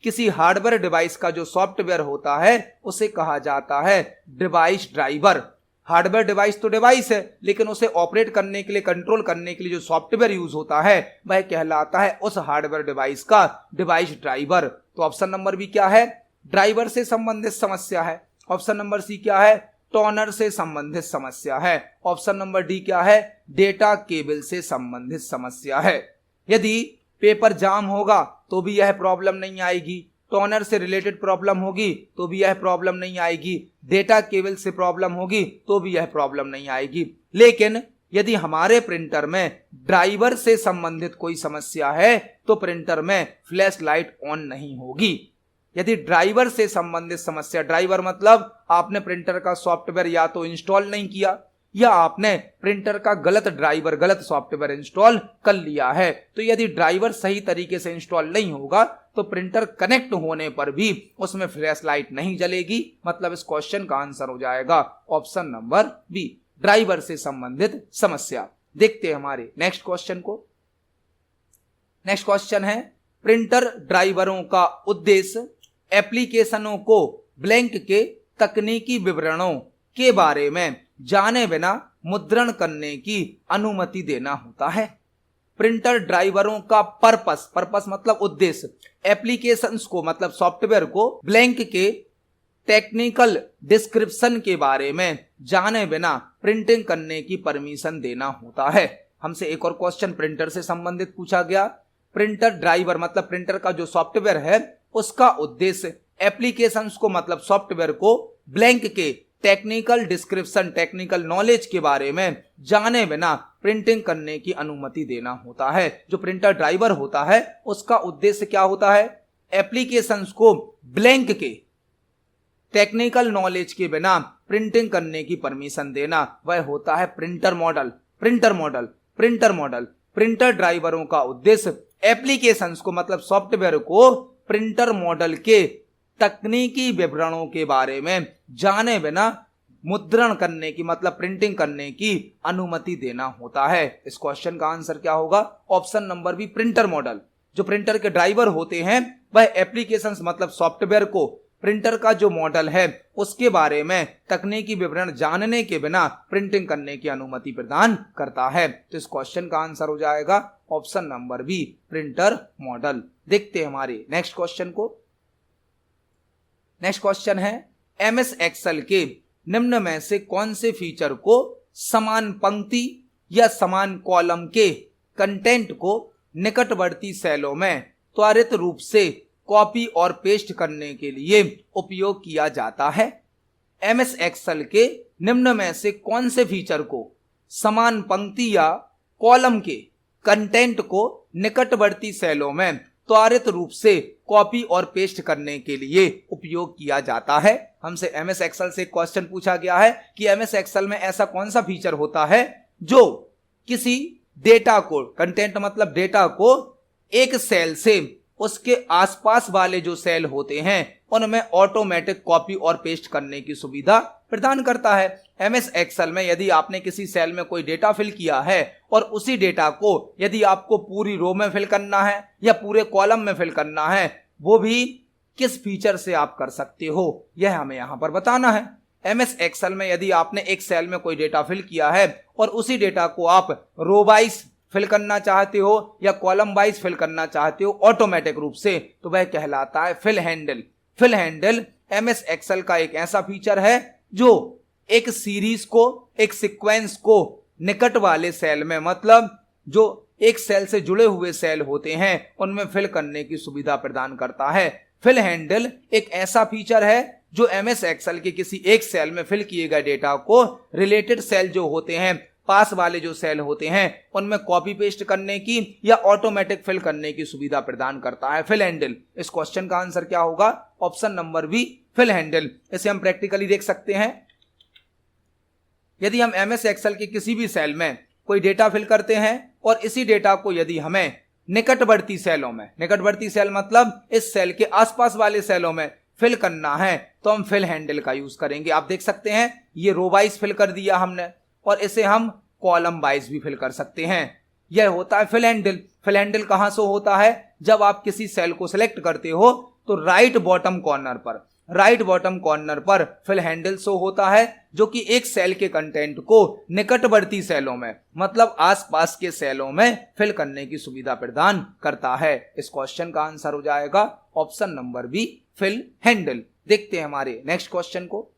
किसी हार्डवेयर डिवाइस का जो सॉफ्टवेयर होता है उसे कहा जाता है डिवाइस ड्राइवर। हार्डवेयर डिवाइस तो डिवाइस है लेकिन उसे ऑपरेट करने के लिए, कंट्रोल करने के लिए जो सॉफ्टवेयर यूज होता है वह कहलाता है उस हार्डवेयर डिवाइस का डिवाइस ड्राइवर। तो ऑप्शन नंबर बी क्या है? ड्राइवर से संबंधित समस्या है। ऑप्शन नंबर सी क्या है? टोनर से संबंधित समस्या है। ऑप्शन नंबर डी क्या है? डेटा केबल से संबंधित समस्या है। यदि पेपर जाम होगा तो भी यह प्रॉब्लम नहीं आएगी, टोनर से रिलेटेड प्रॉब्लम होगी तो भी यह प्रॉब्लम नहीं आएगी, डेटा केबल से प्रॉब्लम होगी तो भी यह प्रॉब्लम नहीं आएगी। लेकिन यदि हमारे प्रिंटर में ड्राइवर से संबंधित कोई समस्या है तो प्रिंटर में फ्लैश लाइट ऑन नहीं होगी। यदि ड्राइवर से संबंधित समस्या, ड्राइवर मतलब आपने प्रिंटर का सॉफ्टवेयर या तो इंस्टॉल नहीं किया या आपने प्रिंटर का गलत ड्राइवर, गलत सॉफ्टवेयर इंस्टॉल कर लिया है, तो यदि ड्राइवर सही तरीके से इंस्टॉल नहीं होगा तो प्रिंटर कनेक्ट होने पर भी उसमें फ्लैश लाइट नहीं जलेगी। मतलब इस क्वेश्चन का आंसर हो जाएगा ऑप्शन नंबर बी, ड्राइवर से संबंधित समस्या। देखते हैं हमारे नेक्स्ट क्वेश्चन को। नेक्स्ट क्वेश्चन है, प्रिंटर ड्राइवरों का उद्देश्य एप्लीकेशनों को ब्लैंक के तकनीकी विवरणों के बारे में जाने बिना मुद्रण करने की अनुमति देना होता है। प्रिंटर ड्राइवरों का पर्पस मतलब उद्देश्य, एप्लीकेशंस को मतलब सॉफ्टवेयर को ब्लैंक के टेक्निकल डिस्क्रिप्शन के बारे में जाने बिना प्रिंटिंग करने की परमिशन देना होता है। हमसे एक और क्वेश्चन प्रिंटर से संबंधित पूछा गया। प्रिंटर ड्राइवर मतलब प्रिंटर का जो सॉफ्टवेयर है उसका उद्देश्य एप्लीकेशंस को मतलब सॉफ्टवेयर को ब्लैंक के टेक्निकल डिस्क्रिप्शन, टेक्निकल नॉलेज के बारे में जाने बिना प्रिंटिंग करने की अनुमति देना होता है। जो प्रिंटर ड्राइवर होता है उसका उद्देश्य क्या होता है? एप्लीकेशंस को ब्लैंक के टेक्निकल नॉलेज के बिना प्रिंटिंग करने की परमिशन देना, वह होता है प्रिंटर मॉडल। प्रिंटर ड्राइवरों का उद्देश्य एप्लीकेशंस को मतलब सॉफ्टवेयर को प्रिंटर मॉडल के तकनीकी विवरणों के बारे में जाने बिना मुद्रण करने की मतलब प्रिंटिंग करने की अनुमति देना होता है। इस क्वेश्चन का आंसर क्या होगा? Option number B, printer model. जो प्रिंटर के ड्राइवर होते हैं वह एप्लीकेशंस मतलब सॉफ्टवेयर को प्रिंटर का जो मॉडल है उसके बारे में तकनीकी विवरण जानने के बिना प्रिंटिंग करने की अनुमति प्रदान करता है। तो इस क्वेश्चन का आंसर हो जाएगा option number B, printer model. देखते हैं हमारे नेक्स्ट क्वेश्चन को। नेक्स्ट क्वेश्चन है एमएस एक्सेल के निम्न में से कौन से फीचर को समान पंक्ति या समान कॉलम के कंटेंट को निकटवर्ती सेलों में त्वरित रूप से कॉपी और पेस्ट करने के लिए उपयोग किया जाता है। एमएस एक्सेल के निम्न में से कौन से फीचर को समान पंक्ति या कॉलम के कंटेंट को निकटवर्ती सेलों में त्वरित रूप से कॉपी और पेस्ट करने के लिए उपयोग किया जाता है। हमसे एमएस एक्सेल से क्वेश्चन पूछा गया है कि एमएस एक्सेल में ऐसा कौन सा फीचर होता है जो किसी डेटा को, कंटेंट मतलब डेटा को, एक सेल से उसके आसपास वाले जो सेल होते हैं उनमें ऑटोमेटिक कॉपी और पेस्ट करने की सुविधा प्रदान करता है। एमएस एक्सेल में यदि आपने किसी सेल में कोई डेटा फिल किया है और उसी डेटा को यदि आपको पूरी रो में फिल करना है या पूरे कॉलम में फिल करना है, वो भी किस फीचर से आप कर सकते हो, यह हमें यहां पर बताना है। एमएस एक्सेल में यदि आपने एक सेल में कोई डेटा फिल किया है और उसी डेटा को आप रो वाइज फिल करना चाहते हो या कॉलम वाइज फिल करना चाहते हो ऑटोमेटिक रूप से, तो वह कहलाता है fill handle. Fill handle MS Excel का एक ऐसा फीचर है जो एक सीरीज को, एक सीक्वेंस को निकट वाले सेल में, मतलब जो एक सेल से जुड़े हुए सेल होते हैं उनमें फिल करने की सुविधा प्रदान करता है। फिल हैंडल एक ऐसा फीचर है जो एमएस एक्सेल के किसी एक सेल में फिल किए गए डेटा को रिलेटेड सेल जो होते हैं, पास वाले जो सेल होते हैं, उनमें कॉपी पेस्ट करने की या ऑटोमेटिक फिल करने की सुविधा प्रदान करता है फिल हैंडल। इस क्वेश्चन का आंसर क्या होगा? Option number B, fill handle. इसे हम प्रैक्टिकली देख सकते हैं। यदि हम एमएस एक्सेल के किसी भी सेल में कोई डेटा फिल करते हैं और इसी डेटा को यदि हमें निकटवर्ती सेलों में, निकटवर्ती सेल मतलब इस सेल के आसपास वाले सेलों में फिल करना है, तो हम फिल हैंडल का यूज करेंगे। आप देख सकते हैं ये रो वाइज फिल कर दिया हमने और इसे हम कॉलम वाइज भी फिल कर सकते हैं। यह होता है फिल हैंडल। फिल हैंडल कहां से होता है? जब आप किसी सेल को सिलेक्ट करते हो तो राइट बॉटम कॉर्नर पर फिल हैंडल शो होता है, जो कि एक सेल के कंटेंट को निकटवर्ती सेलों में, मतलब आसपास के सेलों में फिल करने की सुविधा प्रदान करता है। इस क्वेश्चन का आंसर हो जाएगा option number B, fill handle. देखते हैं हमारे नेक्स्ट क्वेश्चन को।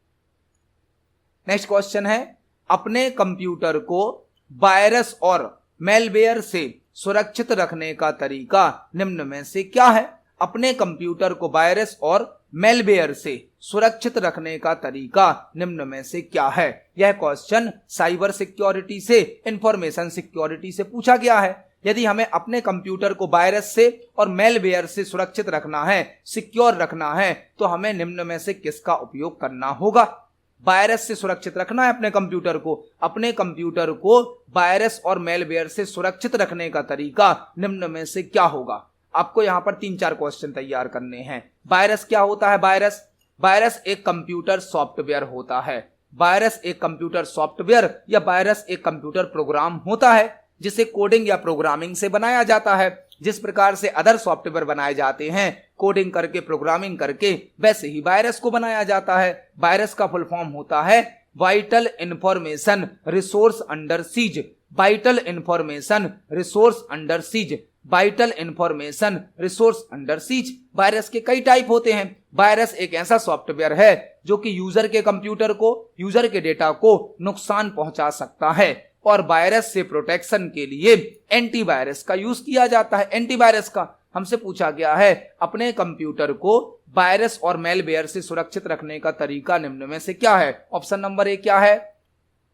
नेक्स्ट क्वेश्चन है अपने कंप्यूटर को वायरस और मेलवेयर से सुरक्षित रखने का तरीका निम्न में से क्या है? अपने कंप्यूटर को वायरस और मेलवेयर से सुरक्षित रखने का तरीका निम्न में से क्या है? यह क्वेश्चन साइबर सिक्योरिटी से, इंफॉर्मेशन सिक्योरिटी से पूछा गया है। यदि हमें अपने कंप्यूटर को वायरस से और मेलवेयर से सुरक्षित रखना है, सिक्योर रखना है, तो हमें निम्न में से किसका उपयोग करना होगा? वायरस से सुरक्षित रखना है अपने कंप्यूटर को। अपने कंप्यूटर को वायरस और मेलवेयर से सुरक्षित रखने का तरीका निम्न में से क्या होगा? आपको यहां पर 3-4 क्वेश्चन तैयार करने हैं। वायरस क्या होता है? वायरस एक कंप्यूटर सॉफ्टवेयर होता है। वायरस एक कंप्यूटर सॉफ्टवेयर या वायरस एक कंप्यूटर प्रोग्राम होता है जिसे कोडिंग या प्रोग्रामिंग से बनाया जाता है। जिस प्रकार से अदर सॉफ्टवेयर बनाए जाते हैं कोडिंग करके, प्रोग्रामिंग करके, वैसे ही वायरस को बनाया जाता है। वायरस का फुल फॉर्म होता है vital information resource under seize. Vital information resource under seize. Vital information resource under seize. Virus के कई टाइप होते हैं। वायरस एक ऐसा सॉफ्टवेयर है जो कि यूजर के कंप्यूटर को, यूजर के डेटा को नुकसान पहुंचा सकता है और वायरस से प्रोटेक्शन के लिए एंटीवायरस का यूज किया जाता है। एंटीवायरस का हमसे पूछा गया है अपने कंप्यूटर को वायरस और मेलवेयर से सुरक्षित रखने का तरीका निम्न में से क्या है? ऑप्शन नंबर ए क्या है?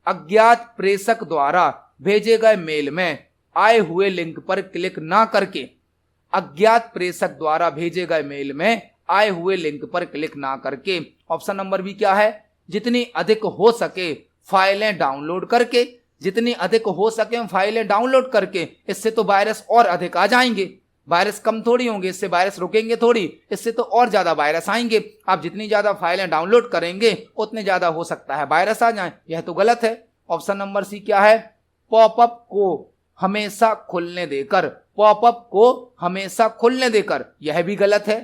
अज्ञात प्रेषक द्वारा भेजे गए मेल में आए हुए लिंक पर क्लिक ना करके, अज्ञात प्रेषक द्वारा भेजे गए मेल में आए हुए लिंक पर क्लिक ना करके। ऑप्शन नंबर बी क्या है? जितनी अधिक हो सके फाइलें डाउनलोड करके। जितनी अधिक हो सके फाइलें डाउनलोड करके। इससे तो वायरस और अधिक आ जाएंगे, वायरस कम थोड़ी होंगे, इससे वायरस रुकेंगे थोड़ी, इससे तो और ज्यादा वायरस आएंगे। आप जितनी ज्यादा फाइलें डाउनलोड करेंगे उतने ज्यादा हो सकता है वायरस आ जाए। यह तो गलत है। ऑप्शन नंबर सी क्या है? पॉपअप को हमेशा खुलने देकर, पॉपअप को हमेशा खुलने देकर, यह भी गलत है।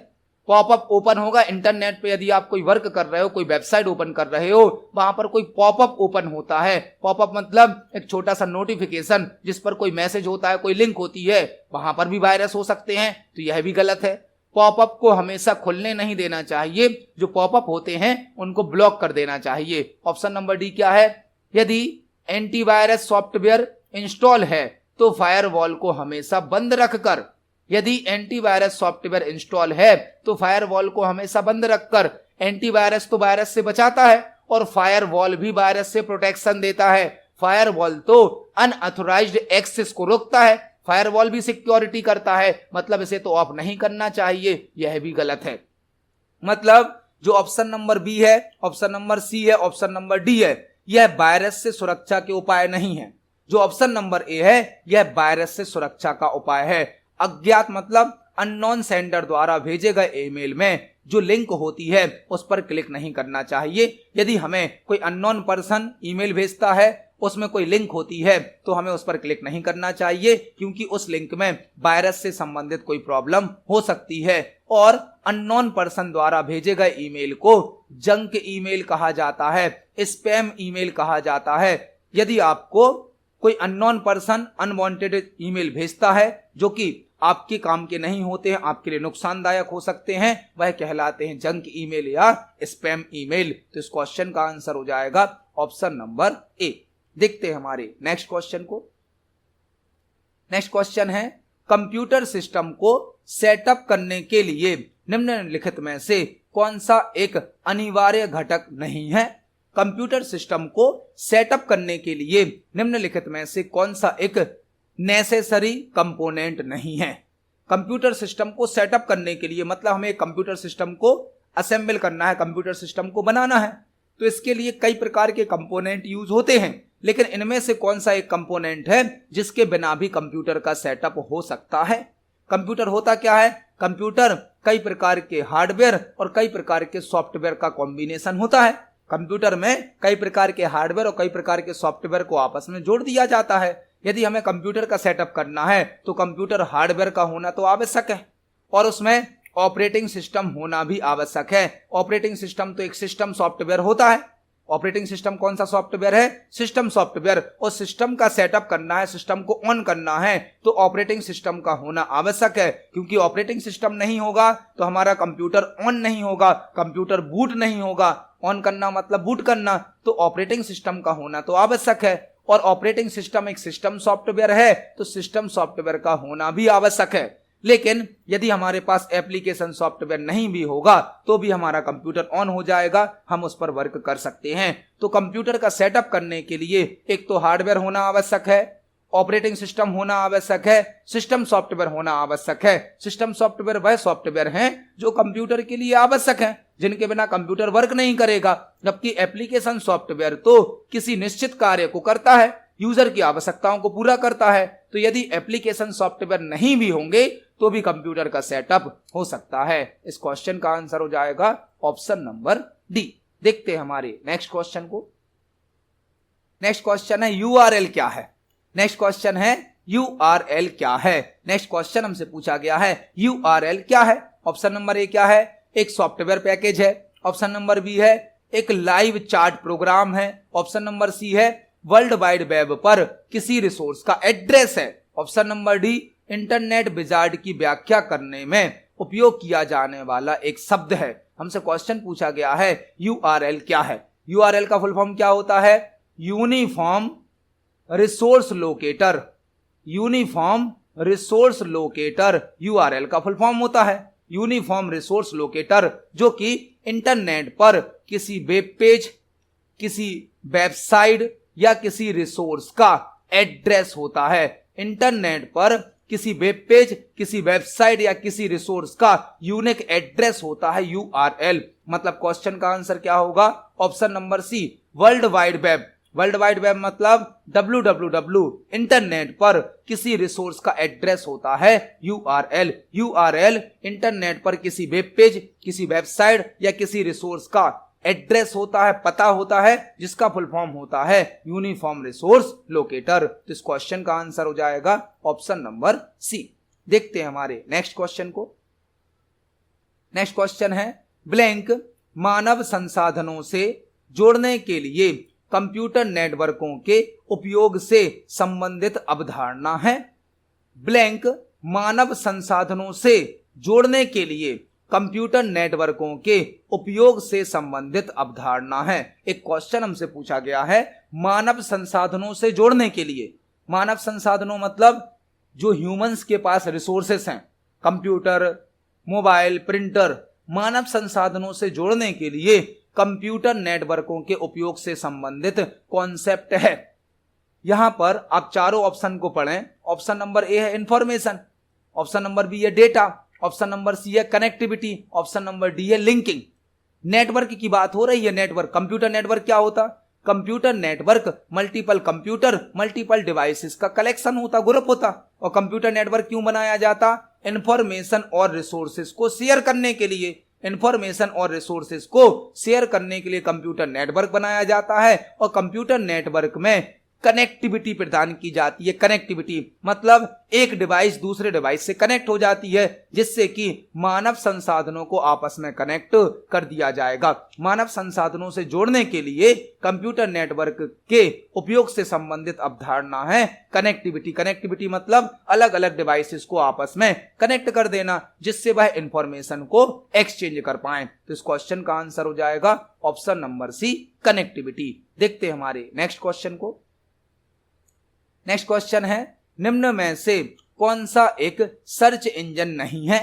पॉपअप ओपन होगा इंटरनेट पे, यदि आप कोई वर्क कर रहे हो, कोई वेबसाइट ओपन कर रहे हो, वहां पर कोई पॉपअप ओपन होता है। पॉपअप मतलब एक छोटा सा नोटिफिकेशन जिस पर कोई मैसेज होता है, कोई लिंक होती है, वहां पर भी वायरस हो सकते हैं, तो यह भी गलत है। पॉपअप को हमेशा खुलने नहीं देना चाहिए, जो पॉपअप होते हैं उनको ब्लॉक कर देना चाहिए। ऑप्शन नंबर डी क्या है? यदि एंटीवायरस सॉफ्टवेयर इंस्टॉल है तो फायरवॉल को हमेशा बंद रखकर, यदि एंटीवायरस सॉफ्टवेयर इंस्टॉल है तो फायरवॉल को हमेशा बंद रखकर, एंटीवायरस तो वायरस से बचाता है और फायरवॉल भी वायरस से प्रोटेक्शन देता है। फायरवॉल तो अनऑथराइज्ड एक्सेस को रोकता है, फायरवॉल भी सिक्योरिटी करता है, मतलब इसे तो ऑफ नहीं करना चाहिए, यह भी गलत है। मतलब जो ऑप्शन नंबर बी है, ऑप्शन नंबर सी है, ऑप्शन नंबर डी है, यह वायरस से सुरक्षा के उपाय नहीं है। जो ऑप्शन नंबर ए है यह वायरस से सुरक्षा का उपाय है। अज्ञात मतलब अननोन सेंडर द्वारा भेजे गए ईमेल में जो लिंक होती है उस पर क्लिक नहीं करना चाहिए। यदि हमें कोई अननोन पर्सन ईमेल भेजता है, उसमें कोई लिंक होती है, तो हमें उस पर क्लिक नहीं करना चाहिए, क्योंकि उस लिंक में वायरस से संबंधित कोई प्रॉब्लम हो सकती है। और अननोन पर्सन द्वारा भेजे गए ईमेल को जंक ईमेल कहा जाता है, स्पैम ईमेल कहा जाता है। यदि आपको कोई अननोन पर्सन अनवांटेड ईमेल भेजता है जो कि आपके काम के नहीं होते हैं, आपके लिए नुकसानदायक हो सकते हैं, वह कहलाते हैं जंक ईमेल या स्पैम ईमेल। तो इस क्वेश्चन का आंसर हो जाएगा ऑप्शन नंबर ए। देखते हैं हमारे नेक्स्ट क्वेश्चन को। नेक्स्ट क्वेश्चन है, कंप्यूटर सिस्टम को सेटअप करने के लिए निम्नलिखित में से कौन सा एक अनिवार्य घटक नहीं है? कंप्यूटर सिस्टम को सेटअप करने के लिए निम्नलिखित में से कौन सा एक नेसेसरी कंपोनेंट नहीं है? कंप्यूटर सिस्टम को सेटअप करने के लिए मतलब हमें कंप्यूटर सिस्टम को असेंबल करना है, कंप्यूटर सिस्टम को बनाना है, तो इसके लिए कई प्रकार के कंपोनेंट यूज होते हैं, लेकिन इनमें से कौन सा एक कंपोनेंट है जिसके बिना भी कंप्यूटर का सेटअप हो सकता है? कंप्यूटर होता क्या है? कंप्यूटर कई प्रकार के हार्डवेयर और कई प्रकार के सॉफ्टवेयर का कॉम्बिनेशन होता है। कंप्यूटर में कई प्रकार के हार्डवेयर और कई प्रकार के सॉफ्टवेयर को आपस में जोड़ दिया जाता है। यदि हमें कंप्यूटर का सेटअप करना है तो कंप्यूटर हार्डवेयर का होना तो आवश्यक है और उसमें ऑपरेटिंग सिस्टम होना भी आवश्यक है। ऑपरेटिंग सिस्टम तो एक सिस्टम सॉफ्टवेयर होता है। ऑपरेटिंग सिस्टम कौन सा सॉफ्टवेयर है? System software. और सिस्टम का सेटअप करना है, सिस्टम को ऑन करना है, तो ऑपरेटिंग सिस्टम का होना आवश्यक है, क्योंकि ऑपरेटिंग सिस्टम नहीं होगा तो हमारा कंप्यूटर ऑन नहीं होगा, कंप्यूटर बूट नहीं होगा। ऑन करना मतलब बूट करना, तो ऑपरेटिंग सिस्टम का होना तो आवश्यक है। और ऑपरेटिंग सिस्टम एक सिस्टम सॉफ्टवेयर है तो सिस्टम सॉफ्टवेयर का होना भी आवश्यक है। लेकिन यदि हमारे पास एप्लीकेशन सॉफ्टवेयर नहीं भी होगा तो भी हमारा कंप्यूटर ऑन हो जाएगा, हम उस पर वर्क कर सकते हैं। तो कंप्यूटर का सेटअप करने के लिए एक तो हार्डवेयर होना आवश्यक है, ऑपरेटिंग सिस्टम होना आवश्यक है, सिस्टम सॉफ्टवेयर होना आवश्यक है। सिस्टम सॉफ्टवेयर वह सॉफ्टवेयर हैं जो कंप्यूटर के लिए आवश्यक हैं, जिनके बिना कंप्यूटर वर्क नहीं करेगा। जबकि एप्लीकेशन सॉफ्टवेयर तो किसी निश्चित कार्य को करता है, यूजर की आवश्यकताओं को पूरा करता है। तो यदि एप्लीकेशन सॉफ्टवेयर नहीं भी होंगे तो भी कंप्यूटर का सेटअप हो सकता है। इस क्वेश्चन का आंसर हो जाएगा ऑप्शन नंबर डी। देखते हैं हमारे नेक्स्ट क्वेश्चन को। नेक्स्ट क्वेश्चन है यूआरएल क्या है? नेक्स्ट क्वेश्चन है यूआरएल क्या है? नेक्स्ट क्वेश्चन हमसे पूछा गया है यूआरएल क्या है? ऑप्शन नंबर ए क्या है? एक सॉफ्टवेयर पैकेज है। ऑप्शन नंबर बी है एक लाइव चार्ट प्रोग्राम है। ऑप्शन नंबर सी है वर्ल्ड वाइड वेब पर किसी रिसोर्स का एड्रेस है। Option number D internet wizard की व्याख्या करने में उपयोग किया जाने वाला एक शब्द है। हमसे क्वेश्चन पूछा गया है यूआरएल क्या है? यूआरएल का फुल फॉर्म क्या होता है? Uniform resource locator. Uniform resource locator URL का फुल फॉर्म होता है। यूनिफॉर्म रिसोर्स लोकेटर जो कि इंटरनेट पर किसी वेब पेज, किसी वेबसाइट या किसी रिसोर्स का एड्रेस होता है। इंटरनेट पर किसी वेब पेज, किसी वेबसाइट या किसी रिसोर्स का यूनिक एड्रेस होता है यूआरएल। मतलब क्वेश्चन का आंसर क्या होगा? Option number C world wide web. World wide web मतलब www, इंटरनेट पर किसी रिसोर्स का एड्रेस होता है यूआरएल। यूआरएल इंटरनेट पर किसी वेब पेज, किसी वेबसाइट या किसी रिसोर्स का एड्रेस होता है, पता होता है, जिसका फुल फॉर्म होता है यूनिफॉर्म रिसोर्स लोकेटर। तो इस क्वेश्चन का आंसर हो जाएगा ऑप्शन नंबर सी। देखते हैं हमारे नेक्स्ट क्वेश्चन को। नेक्स्ट क्वेश्चन है ब्लैंक मानव संसाधनों से जोड़ने के लिए कंप्यूटर नेटवर्कों के उपयोग से संबंधित अवधारणा है। ब्लैंक मानव संसाधनों से जोड़ने के लिए कंप्यूटर नेटवर्कों के उपयोग से संबंधित अवधारणा है। एक क्वेश्चन हमसे पूछा गया है मानव संसाधनों से जोड़ने के लिए। मानव संसाधनों मतलब जो ह्यूमंस के पास रिसोर्सेस हैं, कंप्यूटर, मोबाइल, प्रिंटर, मानव संसाधनों से जोड़ने के लिए कंप्यूटर नेटवर्कों के उपयोग से संबंधित कॉन्सेप्ट है। यहां पर आप चारों ऑप्शन को पढ़ें। ऑप्शन नंबर ए है इंफॉर्मेशन, ऑप्शन नंबर बी है डेटा, ऑप्शन नंबर सी है कनेक्टिविटी, ऑप्शन नंबर डी है लिंकिंग। नेटवर्क की बात हो रही है। नेटवर्क, कंप्यूटर नेटवर्क क्या होता? Computer network multiple computer, multiple devices का कलेक्शन होता, ग्रुप होता। और कंप्यूटर नेटवर्क क्यों बनाया जाता? इंफॉर्मेशन और रिसोर्सेज को शेयर करने के लिए। इंफॉर्मेशन और रिसोर्सेज को शेयर करने के लिए कंप्यूटर नेटवर्क बनाया जाता है। और कंप्यूटर नेटवर्क में कनेक्टिविटी प्रदान की जाती है। कनेक्टिविटी मतलब एक डिवाइस दूसरे डिवाइस से कनेक्ट हो जाती है, जिससे कि मानव संसाधनों को आपस में कनेक्ट कर दिया जाएगा। मानव संसाधनों से जोड़ने के लिए कंप्यूटर नेटवर्क के उपयोग से संबंधित अवधारणा है कनेक्टिविटी। कनेक्टिविटी मतलब अलग अलग डिवाइसेस को आपस में कनेक्ट कर देना, जिससे वह इंफॉर्मेशन को एक्सचेंज कर पाए। तो इस क्वेश्चन का आंसर हो जाएगा ऑप्शन नंबर सी, कनेक्टिविटी। देखते हैं हमारे नेक्स्ट क्वेश्चन को। नेक्स्ट क्वेश्चन है निम्न में से कौन सा एक सर्च इंजन नहीं है?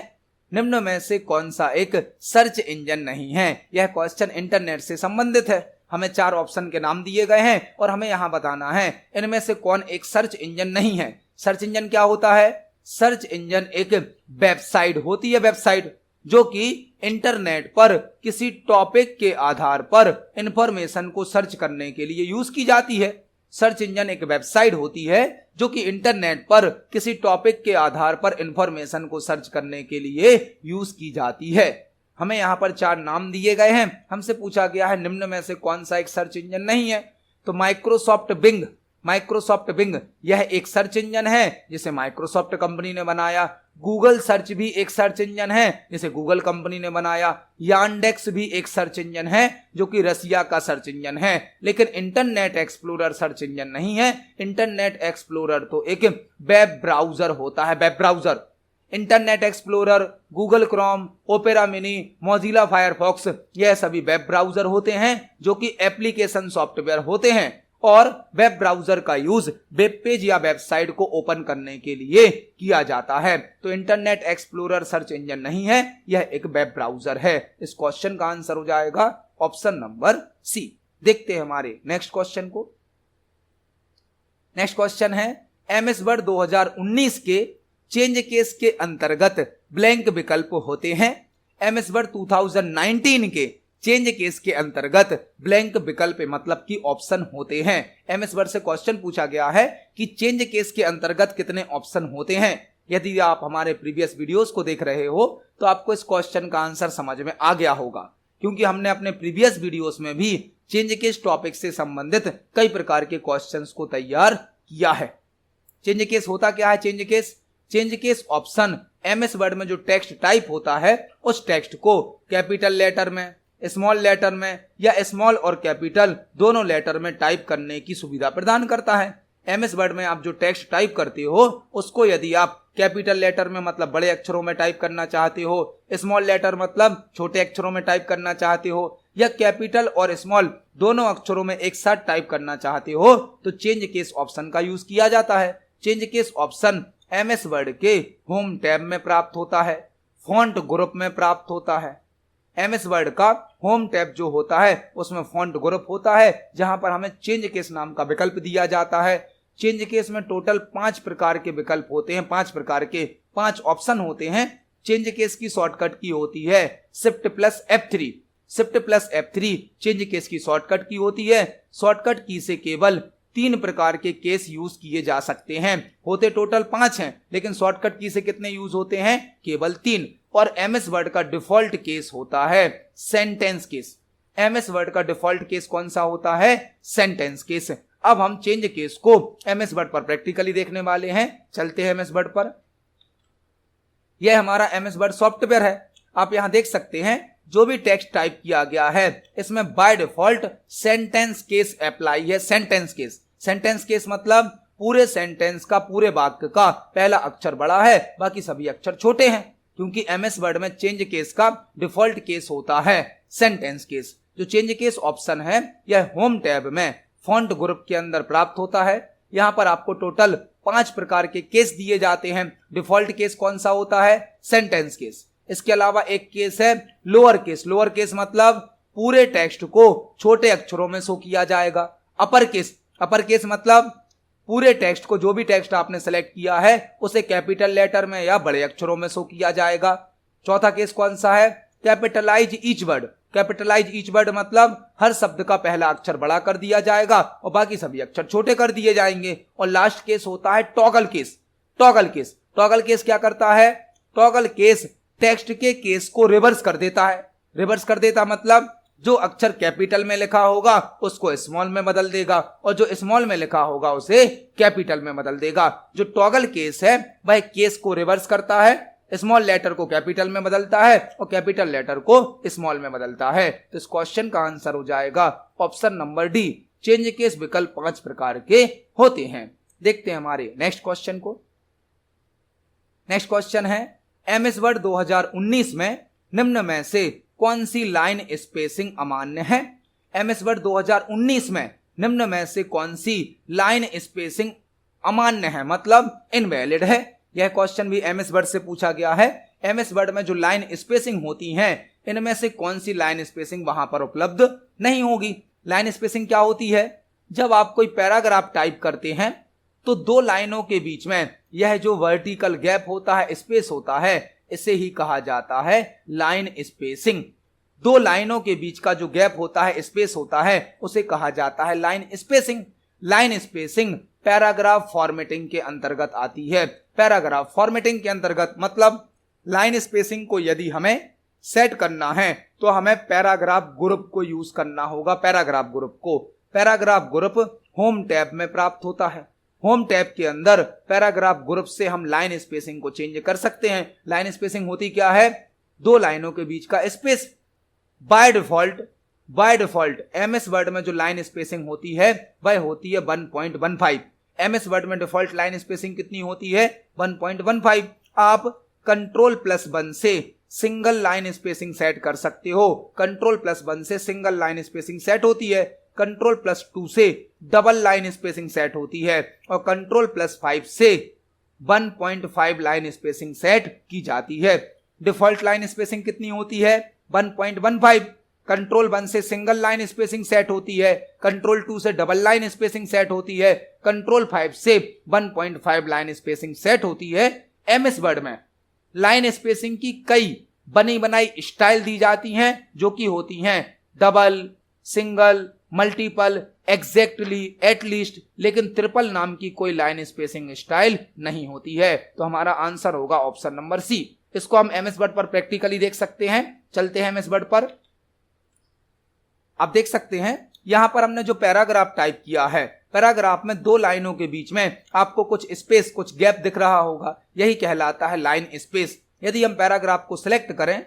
निम्न में से कौन सा एक सर्च इंजन नहीं है? यह क्वेश्चन इंटरनेट से संबंधित है। हमें चार ऑप्शन के नाम दिए गए हैं और हमें यहां बताना है इनमें से कौन एक सर्च इंजन नहीं है। सर्च इंजन क्या होता है? सर्च इंजन एक वेबसाइट होती है, वेबसाइट जो कि इंटरनेट पर किसी टॉपिक के आधार पर इंफॉर्मेशन को सर्च करने के लिए यूज की जाती है। सर्च इंजन एक वेबसाइट होती है जो कि इंटरनेट पर किसी टॉपिक के आधार पर इंफॉर्मेशन को सर्च करने के लिए यूज की जाती है। हमें यहाँ पर चार नाम दिए गए हैं। हमसे पूछा गया है निम्न में से कौन सा एक सर्च इंजन नहीं है। तो माइक्रोसॉफ्ट बिंग, माइक्रोसॉफ्ट बिंग यह एक सर्च इंजन है जिसे माइक्रोसॉफ्ट कंपनी ने बनाया। गूगल सर्च भी एक सर्च इंजन है जिसे गूगल कंपनी ने बनाया। यांडेक्स भी एक सर्च इंजन है जो कि रसिया का सर्च इंजन है। लेकिन इंटरनेट एक्सप्लोरर सर्च इंजन नहीं है। इंटरनेट एक्सप्लोरर तो एक वेब ब्राउजर होता है, web browser. Internet explorer, Google Chrome, opera mini, Mozilla Firefox यह सभी वेब ब्राउजर होते हैं जो कि एप्लीकेशन सॉफ्टवेयर होते हैं। और वेब ब्राउजर का यूज वेब पेज या वेबसाइट को ओपन करने के लिए किया जाता है। तो इंटरनेट एक्सप्लोरर सर्च इंजन नहीं है, यह एक वेब ब्राउजर है। इस क्वेश्चन का आंसर हो जाएगा ऑप्शन नंबर सी। देखते हैं हमारे नेक्स्ट क्वेश्चन को। नेक्स्ट क्वेश्चन है एमएस वर्ड 2019 के चेंज केस के अंतर्गत ब्लैंक विकल्प होते हैं। एमएस वर्ड 2019 के चेंज केस के अंतर्गत ब्लैंक विकल्प मतलब कि ऑप्शन होते हैं। एमएस वर्ड से क्वेश्चन पूछा गया है कि चेंज केस के अंतर्गत कितने ऑप्शन होते हैं। यदि आप हमारे प्रीवियस वीडियोस को देख रहे हो तो आपको इस क्वेश्चन का आंसर समझ में आ गया होगा, क्योंकि हमने अपने प्रीवियस वीडियोस में भी चेंज केस टॉपिक से संबंधित कई प्रकार के क्वेश्चंस को तैयार किया है। चेंज केस होता क्या है? Change case, change case option MS word में जो टेक्स्ट टाइप होता है उस टेक्स्ट को कैपिटल लेटर में, स्मॉल लेटर में या स्मॉल और कैपिटल दोनों लेटर में टाइप करने की सुविधा प्रदान करता है। एमएस वर्ड में आप जो टेक्स्ट टाइप करते हो उसको यदि आप कैपिटल लेटर में मतलब बड़े अक्षरों में टाइप करना चाहते हो, स्मॉल लेटर मतलब छोटे अक्षरों में टाइप करना चाहते हो, या कैपिटल और स्मॉल दोनों अक्षरों में एक साथ टाइप करना चाहते हो, तो चेंज केस ऑप्शन का यूज किया जाता है। Change case option MS word के होम टैब में प्राप्त होता है, फॉन्ट ग्रुप में प्राप्त होता है। एमएस वर्ड का होम टैब जो होता है उसमें फॉन्ट ग्रुप होता है, जहां पर हमें चेंज केस नाम का विकल्प दिया जाता है। चेंज केस में टोटल 5 प्रकार के विकल्प होते हैं, 5 प्रकार के 5 ऑप्शन होते हैं। चेंज केस की शॉर्टकट की होती है shift plus F3। Shift plus F3 change case की शॉर्टकट की होती है। शॉर्टकट की से केवल 3 प्रकार के केस यूज किए जा सकते हैं। होते टोटल 5 हैं, लेकिन शॉर्टकट की से कितने यूज होते हैं? केवल 3। और एमएस वर्ड का डिफॉल्ट केस होता है सेंटेंस केस। एमएस वर्ड का डिफॉल्ट केस कौन सा होता है? Sentence case. अब हम चेंज केस को एमएस वर्ड पर प्रैक्टिकली देखने वाले हैं। चलते हैं एमएस वर्ड पर। यह हमारा एमएस वर्ड सॉफ्टवेयर है। आप यहां देख सकते हैं जो भी टेक्स्ट टाइप किया गया है इसमें by default sentence case apply है। सेंटेंस केस, सेंटेंस केस मतलब पूरे सेंटेंस का, पूरे वाक्य का पहला अक्षर बड़ा है, बाकी सभी अक्षर छोटे हैं। क्योंकि एमएस वर्ड में चेंज केस का डिफॉल्ट केस होता है सेंटेंस केस। जो चेंज केस ऑप्शन है यह होम टैब में फॉन्ट ग्रुप के अंदर प्राप्त होता है। यहां पर आपको टोटल 5 प्रकार के केस दिए जाते हैं। डिफॉल्ट केस कौन सा होता है? Sentence case. इसके अलावा एक केस है लोअर केस। लोअर केस मतलब पूरे टेक्स्ट को छोटे अक्षरों में शो किया जाएगा। अपर केस, अपर केस मतलब पूरे टेक्स्ट को, जो भी टेक्स्ट आपने सेलेक्ट किया है उसे कैपिटल लेटर में या बड़े अक्षरों में शो किया जाएगा। चौथा केस कौन सा है? Capitalize each word. Capitalize each word मतलब हर शब्द का पहला अक्षर बड़ा कर दिया जाएगा और बाकी सभी अक्षर छोटे कर दिए जाएंगे। और लास्ट केस होता है toggle case. Toggle case, toggle case क्या करता है? टॉगल केस टेक्स्ट के केस को रिवर्स कर देता है। रिवर्स कर देता मतलब जो अक्षर कैपिटल में लिखा होगा उसको स्मॉल में बदल देगा और जो स्मॉल में लिखा होगा उसे कैपिटल में बदल देगा। जो टॉगल केस है वह केस को रिवर्स करता है, स्मॉल लेटर को कैपिटल में बदलता है और कैपिटल लेटर को स्मॉल में बदलता है। तो इस क्वेश्चन का आंसर हो जाएगा option number D. Change case विकल्प 5 प्रकार के होते हैं। देखते हैं हमारे नेक्स्ट क्वेश्चन को। नेक्स्ट क्वेश्चन है एमएस वर्ड 2019 में निम्न में से कौन सी लाइन स्पेसिंग अमान्य है? एमएस वर्ड 2019 में निम्न में से कौन सी लाइन स्पेसिंग अमान्य है, मतलब इनवैलिड है। यह क्वेश्चन भी एमएस वर्ड से पूछा गया है। एमएस वर्ड में जो लाइन स्पेसिंग होती हैं इनमें से कौन सी लाइन स्पेसिंग वहां पर उपलब्ध नहीं होगी। लाइन स्पेसिंग क्या होती है? जब आप कोई पैराग्राफ टाइप करते हैं तो 2 लाइनों के बीच में यह जो वर्टिकल गैप होता है, स्पेस होता है, इसे ही कहा जाता है लाइन स्पेसिंग। 2 लाइनों के बीच का जो गैप होता है, स्पेस होता है, उसे कहा जाता है line spacing. Line spacing paragraph formatting के अंतर्गत आती है। पैराग्राफ फॉर्मेटिंग के अंतर्गत मतलब लाइन स्पेसिंग को यदि हमें सेट करना है तो हमें पैराग्राफ ग्रुप को यूज करना होगा। पैराग्राफ ग्रुप को, पैराग्राफ ग्रुप होम टैब में प्राप्त होता है। होम टैब के अंदर पैराग्राफ ग्रुप से हम लाइन स्पेसिंग को चेंज कर सकते हैं। लाइन स्पेसिंग होती क्या है? 2 लाइनों के बीच का space. By default MS word में जो लाइन स्पेसिंग होती है वह होती है 1.15। एमएस वर्ड में डिफॉल्ट लाइन स्पेसिंग कितनी होती है? 1.15। आप Ctrl+1 से सिंगल लाइन स्पेसिंग सेट कर सकते हो। Ctrl+1 से सिंगल लाइन स्पेसिंग सेट होती है, Ctrl+2 से डबल लाइन स्पेसिंग सेट होती है और Ctrl+5 से 1.5 लाइन स्पेसिंग सेट की जाती है। डिफॉल्ट लाइन स्पेसिंग कितनी होती है? 1.15। Ctrl+1 से सिंगल लाइन स्पेसिंग सेट होती है, Ctrl+2 से डबल लाइन स्पेसिंग सेट होती है, Ctrl+5 से 1.5 लाइन स्पेसिंग सेट होती है। एमएस वर्ड में लाइन स्पेसिंग की कई बनी बनाई स्टाइल दी जाती हैं जो कि होती हैं double, single, multiple, exactly, at least, लेकिन ट्रिपल नाम की कोई लाइन स्पेसिंग स्टाइल नहीं होती है। तो हमारा आंसर होगा ऑप्शन नंबर सी। इसको हम एमएस वर्ड पर प्रैक्टिकली देख सकते हैं। चलते हैं एमएस वर्ड पर। आप देख सकते हैं यहां पर हमने जो पैराग्राफ टाइप किया है, पैराग्राफ में 2 लाइनों के बीच में आपको कुछ स्पेस, कुछ गैप दिख रहा होगा, यही कहलाता है लाइन स्पेस। यदि हम पैराग्राफ को सिलेक्ट करें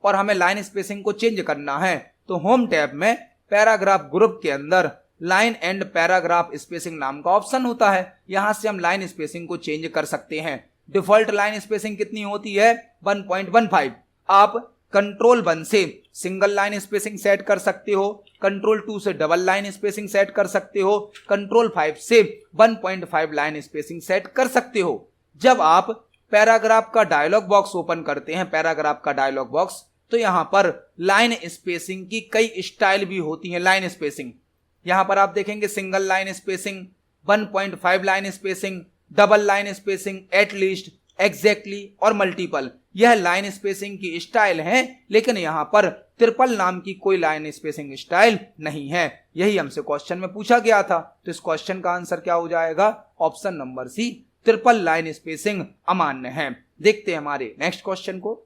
और हमें लाइन स्पेसिंग को चेंज करना है तो होम टैब में पैराग्राफ ग्रुप के अंदर लाइन एंड पैराग्राफ स्पेसिंग नाम का ऑप्शन होता है। यहां से हम लाइन स्पेसिंग को चेंज कर सकते हैं। डिफॉल्ट लाइन स्पेसिंग कितनी होती है? 1.15। आप Ctrl+1 से सिंगल लाइन स्पेसिंग सेट कर सकते हो, Ctrl+2 से डबल लाइन स्पेसिंग सेट कर सकते हो, Ctrl+5 से 1.5 लाइन स्पेसिंग सेट कर सकते हो। जब आप पैराग्राफ का डायलॉग बॉक्स ओपन करते हैं, पैराग्राफ का डायलॉग बॉक्स, तो यहां पर लाइन स्पेसिंग की कई स्टाइल भी होती हैं। लाइन स्पेसिंग यहां पर आप देखेंगे single line spacing, 1.5 line spacing, double line spacing, at least, exactly और मल्टीपल। यह लाइन स्पेसिंग की स्टाइल है, लेकिन यहां पर ट्रिपल नाम की कोई लाइन स्पेसिंग स्टाइल नहीं है। यही हमसे क्वेश्चन में पूछा गया था। तो इस क्वेश्चन का आंसर क्या हो जाएगा? Option number C, triple line spacing अमान्य है। देखते हैं हमारे नेक्स्ट क्वेश्चन को।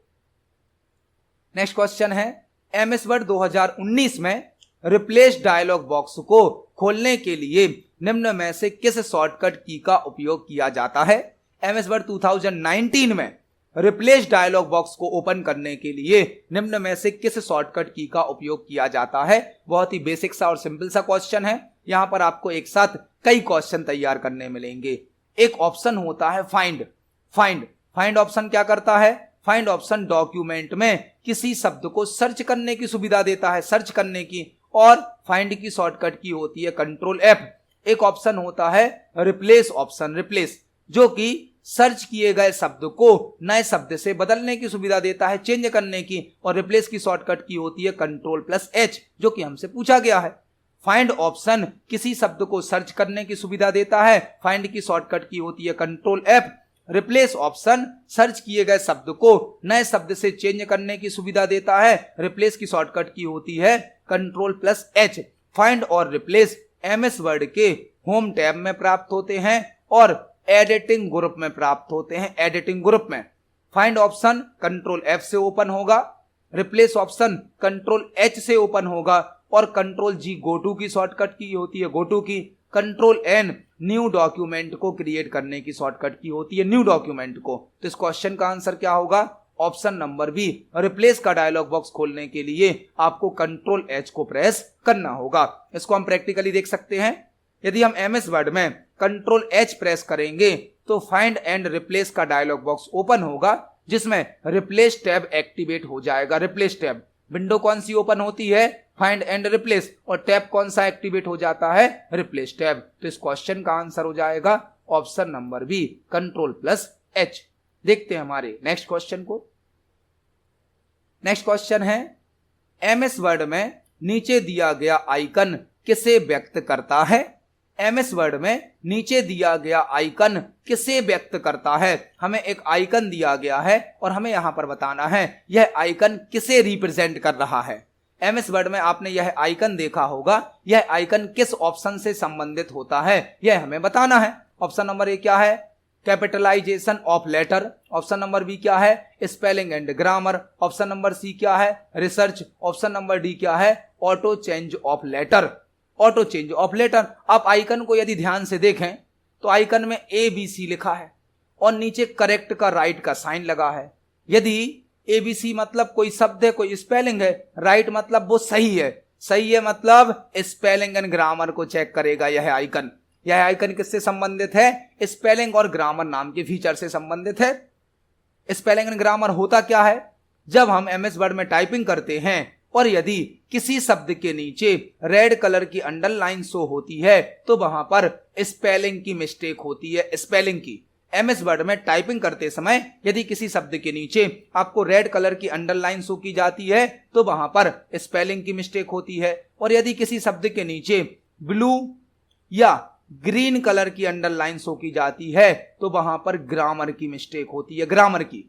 नेक्स्ट क्वेश्चन है MS वर्ड 2019 में रिप्लेस डायलॉग बॉक्स को खोलने के लिए निम्न में से किस शॉर्टकट की का उपयोग किया जाता है? MS वर्ड 2019 में रिप्लेस डायलॉग बॉक्स को ओपन करने के लिए निम्न में से किस शॉर्टकट की का उपयोग किया जाता है? बहुत ही बेसिक सा और सिंपल सा क्वेश्चन है। यहां पर आपको एक साथ कई क्वेश्चन तैयार करने मिलेंगे। एक ऑप्शन होता है फाइंड ऑप्शन क्या करता है? फाइंड ऑप्शन डॉक्यूमेंट में किसी शब्द को सर्च करने की सुविधा देता है, सर्च करने की, और फाइंड की शॉर्टकट की होती है कंट्रोल F। एक ऑप्शन होता है रिप्लेस ऑप्शन, रिप्लेस, जो कि सर्च किए गए शब्द को नए शब्द से बदलने की सुविधा देता है, चेंज करने की, और रिप्लेस की शॉर्टकट की होती है कंट्रोल+H, जो कि हमसे पूछा गया है। फाइंड ऑप्शन किसी शब्द को सर्च करने की सुविधा देता है, फाइंड की शॉर्टकट की होती है control F। Replace option search किए गए शब्द को नए शब्द से चेंज करने की सुविधा देता है, रिप्लेस की शॉर्टकट की होती है कंट्रोल+H। फाइंड और रिप्लेस MS वर्ड के होम टैब में प्राप्त होते हैं और एडिटिंग ग्रुप में प्राप्त होते हैं, एडिटिंग ग्रुप में। फाइंड ऑप्शन कंट्रोल F से ओपन होगा, रिप्लेस ऑप्शन कंट्रोल H से ओपन होगा, और कंट्रोल G गो टू की शॉर्टकट की होती है, गो टू की। कंट्रोल N न्यू डॉक्यूमेंट को क्रिएट करने की शॉर्टकट की होती है, न्यू डॉक्यूमेंट को। तो इस क्वेश्चन का आंसर क्या होगा? Option number B. रिप्लेस का डायलॉग बॉक्स खोलने के लिए आपको कंट्रोल H को प्रेस करना होगा। इसको हम प्रैक्टिकली देख सकते हैं। यदि हम MS वर्ड में कंट्रोल H प्रेस करेंगे तो फाइंड एंड रिप्लेस का डायलॉग बॉक्स ओपन होगा, जिसमें रिप्लेस टैब एक्टिवेट हो जाएगा। रिप्लेस टैब विंडो कौन सी ओपन होती है? फाइंड एंड रिप्लेस, और टैब कौन सा एक्टिवेट हो जाता है? Replace tab. तो इस क्वेश्चन का आंसर हो जाएगा ऑप्शन नंबर बी, कंट्रोल+H। देखते हैं हमारे नेक्स्ट क्वेश्चन को। नेक्स्ट क्वेश्चन है MS वर्ड में नीचे दिया गया आइकन किसे व्यक्त करता है? MS वर्ड में नीचे दिया गया आइकन किसे व्यक्त करता है? हमें एक आइकन दिया गया है और हमें यहां पर बताना है यह आइकन किसे रिप्रेजेंट कर रहा है। MS वर्ड में आपने यह आइकन देखा होगा, यह आइकन किस ऑप्शन से संबंधित होता है यह हमें बताना है। ऑप्शन नंबर ए क्या है? Capitalization of letter. Option number B क्या है? Spelling and grammar. Option number C क्या है? रिसर्च। ऑप्शन नंबर डी क्या है? Auto change of letter. Auto change of letter. आप आइकन को यदि ध्यान से देखें तो आइकन में ABC लिखा है और नीचे करेक्ट का राइट का साइन लगा है। यदि ABC मतलब कोई शब्द है, कोई स्पेलिंग है, राइट मतलब वो सही है, सही है मतलब स्पेलिंग एंड ग्रामर को चेक करेगा यह आइकन। यह आइकन किससे संबंधित है? स्पेलिंग और ग्रामर नाम के फीचर से संबंधित है। स्पेलिंग एंड ग्रामर होता क्या है? जब हम MS वर्ड में टाइपिंग करते हैं और यदि किसी शब्द के नीचे रेड कलर की अंडरलाइन शो होती है तो वहां पर स्पेलिंग की मिस्टेक होती है, स्पेलिंग की। MS वर्ड में टाइपिंग करते समय यदि किसी शब्द के नीचे आपको रेड कलर की अंडरलाइन शो की जाती है तो वहां पर स्पेलिंग की मिस्टेक होती है, और यदि किसी शब्द के नीचे ब्लू या ग्रीन कलर की अंडरलाइन शो की जाती है तो वहां पर ग्रामर की मिस्टेक होती है, ग्रामर की।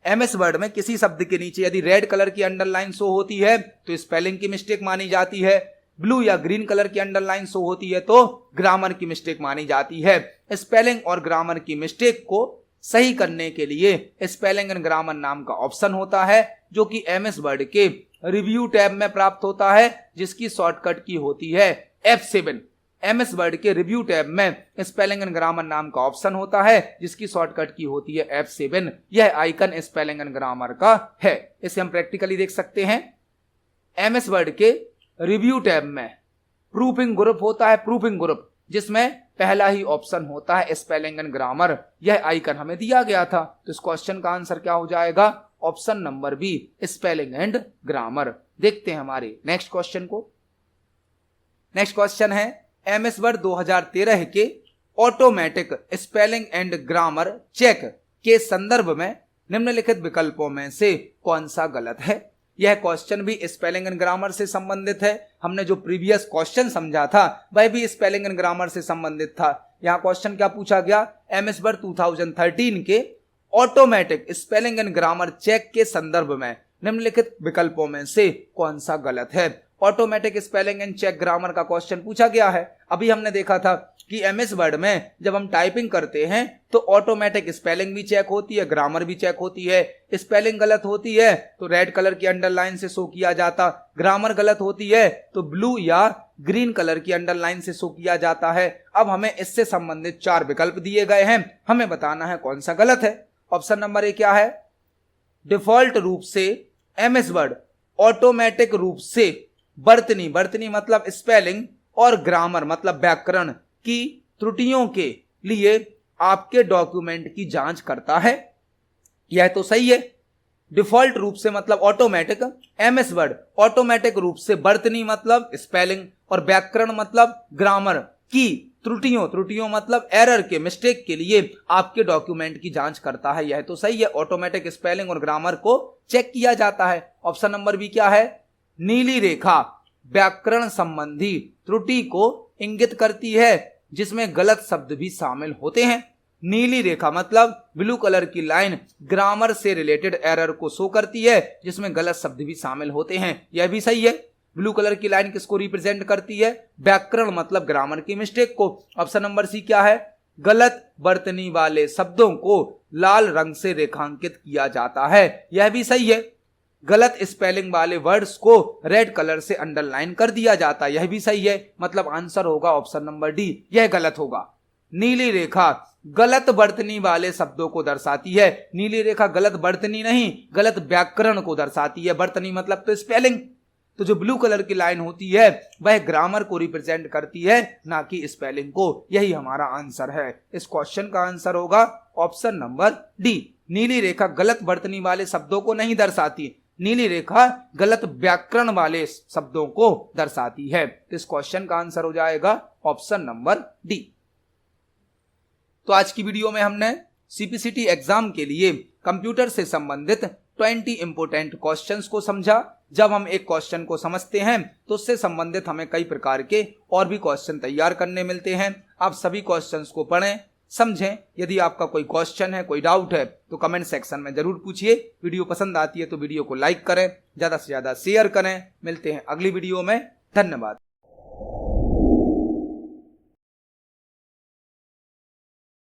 MS वर्ड में किसी शब्द के नीचे यदि रेड कलर की अंडरलाइन शो होती है तो स्पेलिंग की मिस्टेक मानी जाती है, ब्लू या ग्रीन कलर की अंडरलाइन शो होती है तो ग्रामर की मिस्टेक मानी जाती है। स्पेलिंग और ग्रामर की मिस्टेक को सही करने के लिए स्पेलिंग एंड ग्रामर नाम का ऑप्शन होता है, जो कि MS वर्ड के रिव्यू टैब में प्राप्त होता है, जिसकी शॉर्टकट की होती है F7। MS वर्ड के रिव्यू टैब में स्पेलिंग एंड ग्रामर नाम का ऑप्शन होता है, जिसकी शॉर्टकट की होती है F7। यह आइकन स्पेलिंग एंड ग्रामर का है। इसे हम प्रैक्टिकली देख सकते हैं। MS वर्ड के रिव्यू टैब में प्रूफिंग ग्रुप होता है, प्रूफिंग ग्रुप, जिसमें पहला ही ऑप्शन होता है स्पेलिंग एंड ग्रामर। यह आइकन हमें दिया गया था, तो इस क्वेश्चन का आंसर क्या हो जाएगा? Option number B, spelling and grammar. देखते हैं हमारे नेक्स्ट क्वेश्चन को। नेक्स्ट क्वेश्चन है MS वर्ड 2013 के automatic spelling and grammar check के संदर्भ में निम्नलिखित विकल्पों में से कौन सा गलत है? यह क्वेश्चन भी स्पेलिंग एंड ग्रामर से संबंधित है। हमने जो प्रीवियस क्वेश्चन समझा था वह भी स्पेलिंग एंड ग्रामर से संबंधित था। यहाँ क्वेश्चन क्या पूछा गया? MS वर्ड 2013 के automatic spelling and grammar check के संदर्भ में निम्नलिखित विकल्पों में से कौन सा गलत है? Automatic spelling and check grammar का क्वेश्चन पूछा गया है। अभी हमने देखा था कि एमएस वर्ड में जब हम टाइपिंग करते हैं तो ऑटोमेटिक स्पेलिंग भी चेक होती है, ग्रामर भी चेक होती है। स्पेलिंग गलत होती है तो रेड कलर की अंडरलाइन से शो किया जाता, ग्रामर गलत होती है तो ब्लू या ग्रीन कलर की अंडरलाइन से शो किया जाता है। अब हमें इससे संबंधित 4 विकल्प दिए गए हैं, हमें बताना है कौन सा गलत है। ऑप्शन नंबर ए क्या है? डिफॉल्ट रूप से एमएस वर्ड ऑटोमेटिक रूप से वर्तनी मतलब स्पेलिंग और ग्रामर मतलब व्याकरण की त्रुटियों के लिए आपके डॉक्यूमेंट की जांच करता है। यह तो सही है। डिफॉल्ट रूप से मतलब ऑटोमेटिक, एमएस वर्ड ऑटोमेटिक रूप से वर्तनी मतलब स्पेलिंग और व्याकरण मतलब ग्रामर की त्रुटियों मतलब एरर के, मिस्टेक के लिए आपके डॉक्यूमेंट की जांच करता है। यह तो सही है। ऑटोमेटिक स्पेलिंग और ग्रामर को चेक किया जाता है। ऑप्शन नंबर बी क्या है? नीली रेखा व्याकरण संबंधी त्रुटि को इंगित करती है जिसमें गलत शब्द भी शामिल होते हैं। नीली रेखा मतलब ब्लू कलर की लाइन ग्रामर से रिलेटेड एरर को शो करती है जिसमें गलत शब्द भी शामिल होते हैं। यह भी सही है। ब्लू कलर की लाइन किसको रिप्रेजेंट करती है? व्याकरण मतलब ग्रामर की मिस्टेक को। ऑप्शन नंबर सी क्या है? गलत वर्तनी वाले शब्दों को लाल रंग से रेखांकित किया जाता है। यह भी सही है। गलत स्पेलिंग वाले वर्ड्स को रेड कलर से अंडरलाइन कर दिया जाता है। यह भी सही है। मतलब आंसर होगा ऑप्शन नंबर डी, यह गलत होगा। नीली रेखा गलत वर्तनी वाले शब्दों को दर्शाती है। नीली रेखा गलत वर्तनी नहीं, गलत व्याकरण को दर्शाती है। वर्तनी मतलब तो स्पेलिंग, तो जो ब्लू कलर की लाइन होती है वह ग्रामर को रिप्रेजेंट करती है, ना कि स्पेलिंग को। यही हमारा आंसर है। इस क्वेश्चन का आंसर होगा ऑप्शन नंबर डी। नीली रेखा गलत वर्तनी वाले शब्दों को नहीं दर्शाती, नीली रेखा गलत व्याकरण वाले शब्दों को दर्शाती है। तो इस क्वेश्चन का आंसर हो जाएगा ऑप्शन नंबर डी। तो आज की वीडियो में हमने सीपीसीटी एग्जाम के लिए कंप्यूटर से संबंधित 20 इंपोर्टेंट क्वेश्चंस को समझा। जब हम एक क्वेश्चन को समझते हैं तो उससे संबंधित हमें कई प्रकार के और भी क्वेश्चन तैयार करने मिलते हैं। आप सभी क्वेश्चंस को पढ़ें, समझें। यदि आपका कोई क्वेश्चन है, कोई डाउट है तो कमेंट सेक्शन में जरूर पूछिए। वीडियो पसंद आती है तो वीडियो को लाइक करें, ज्यादा से ज्यादा शेयर करें। मिलते हैं अगली वीडियो में। धन्यवाद।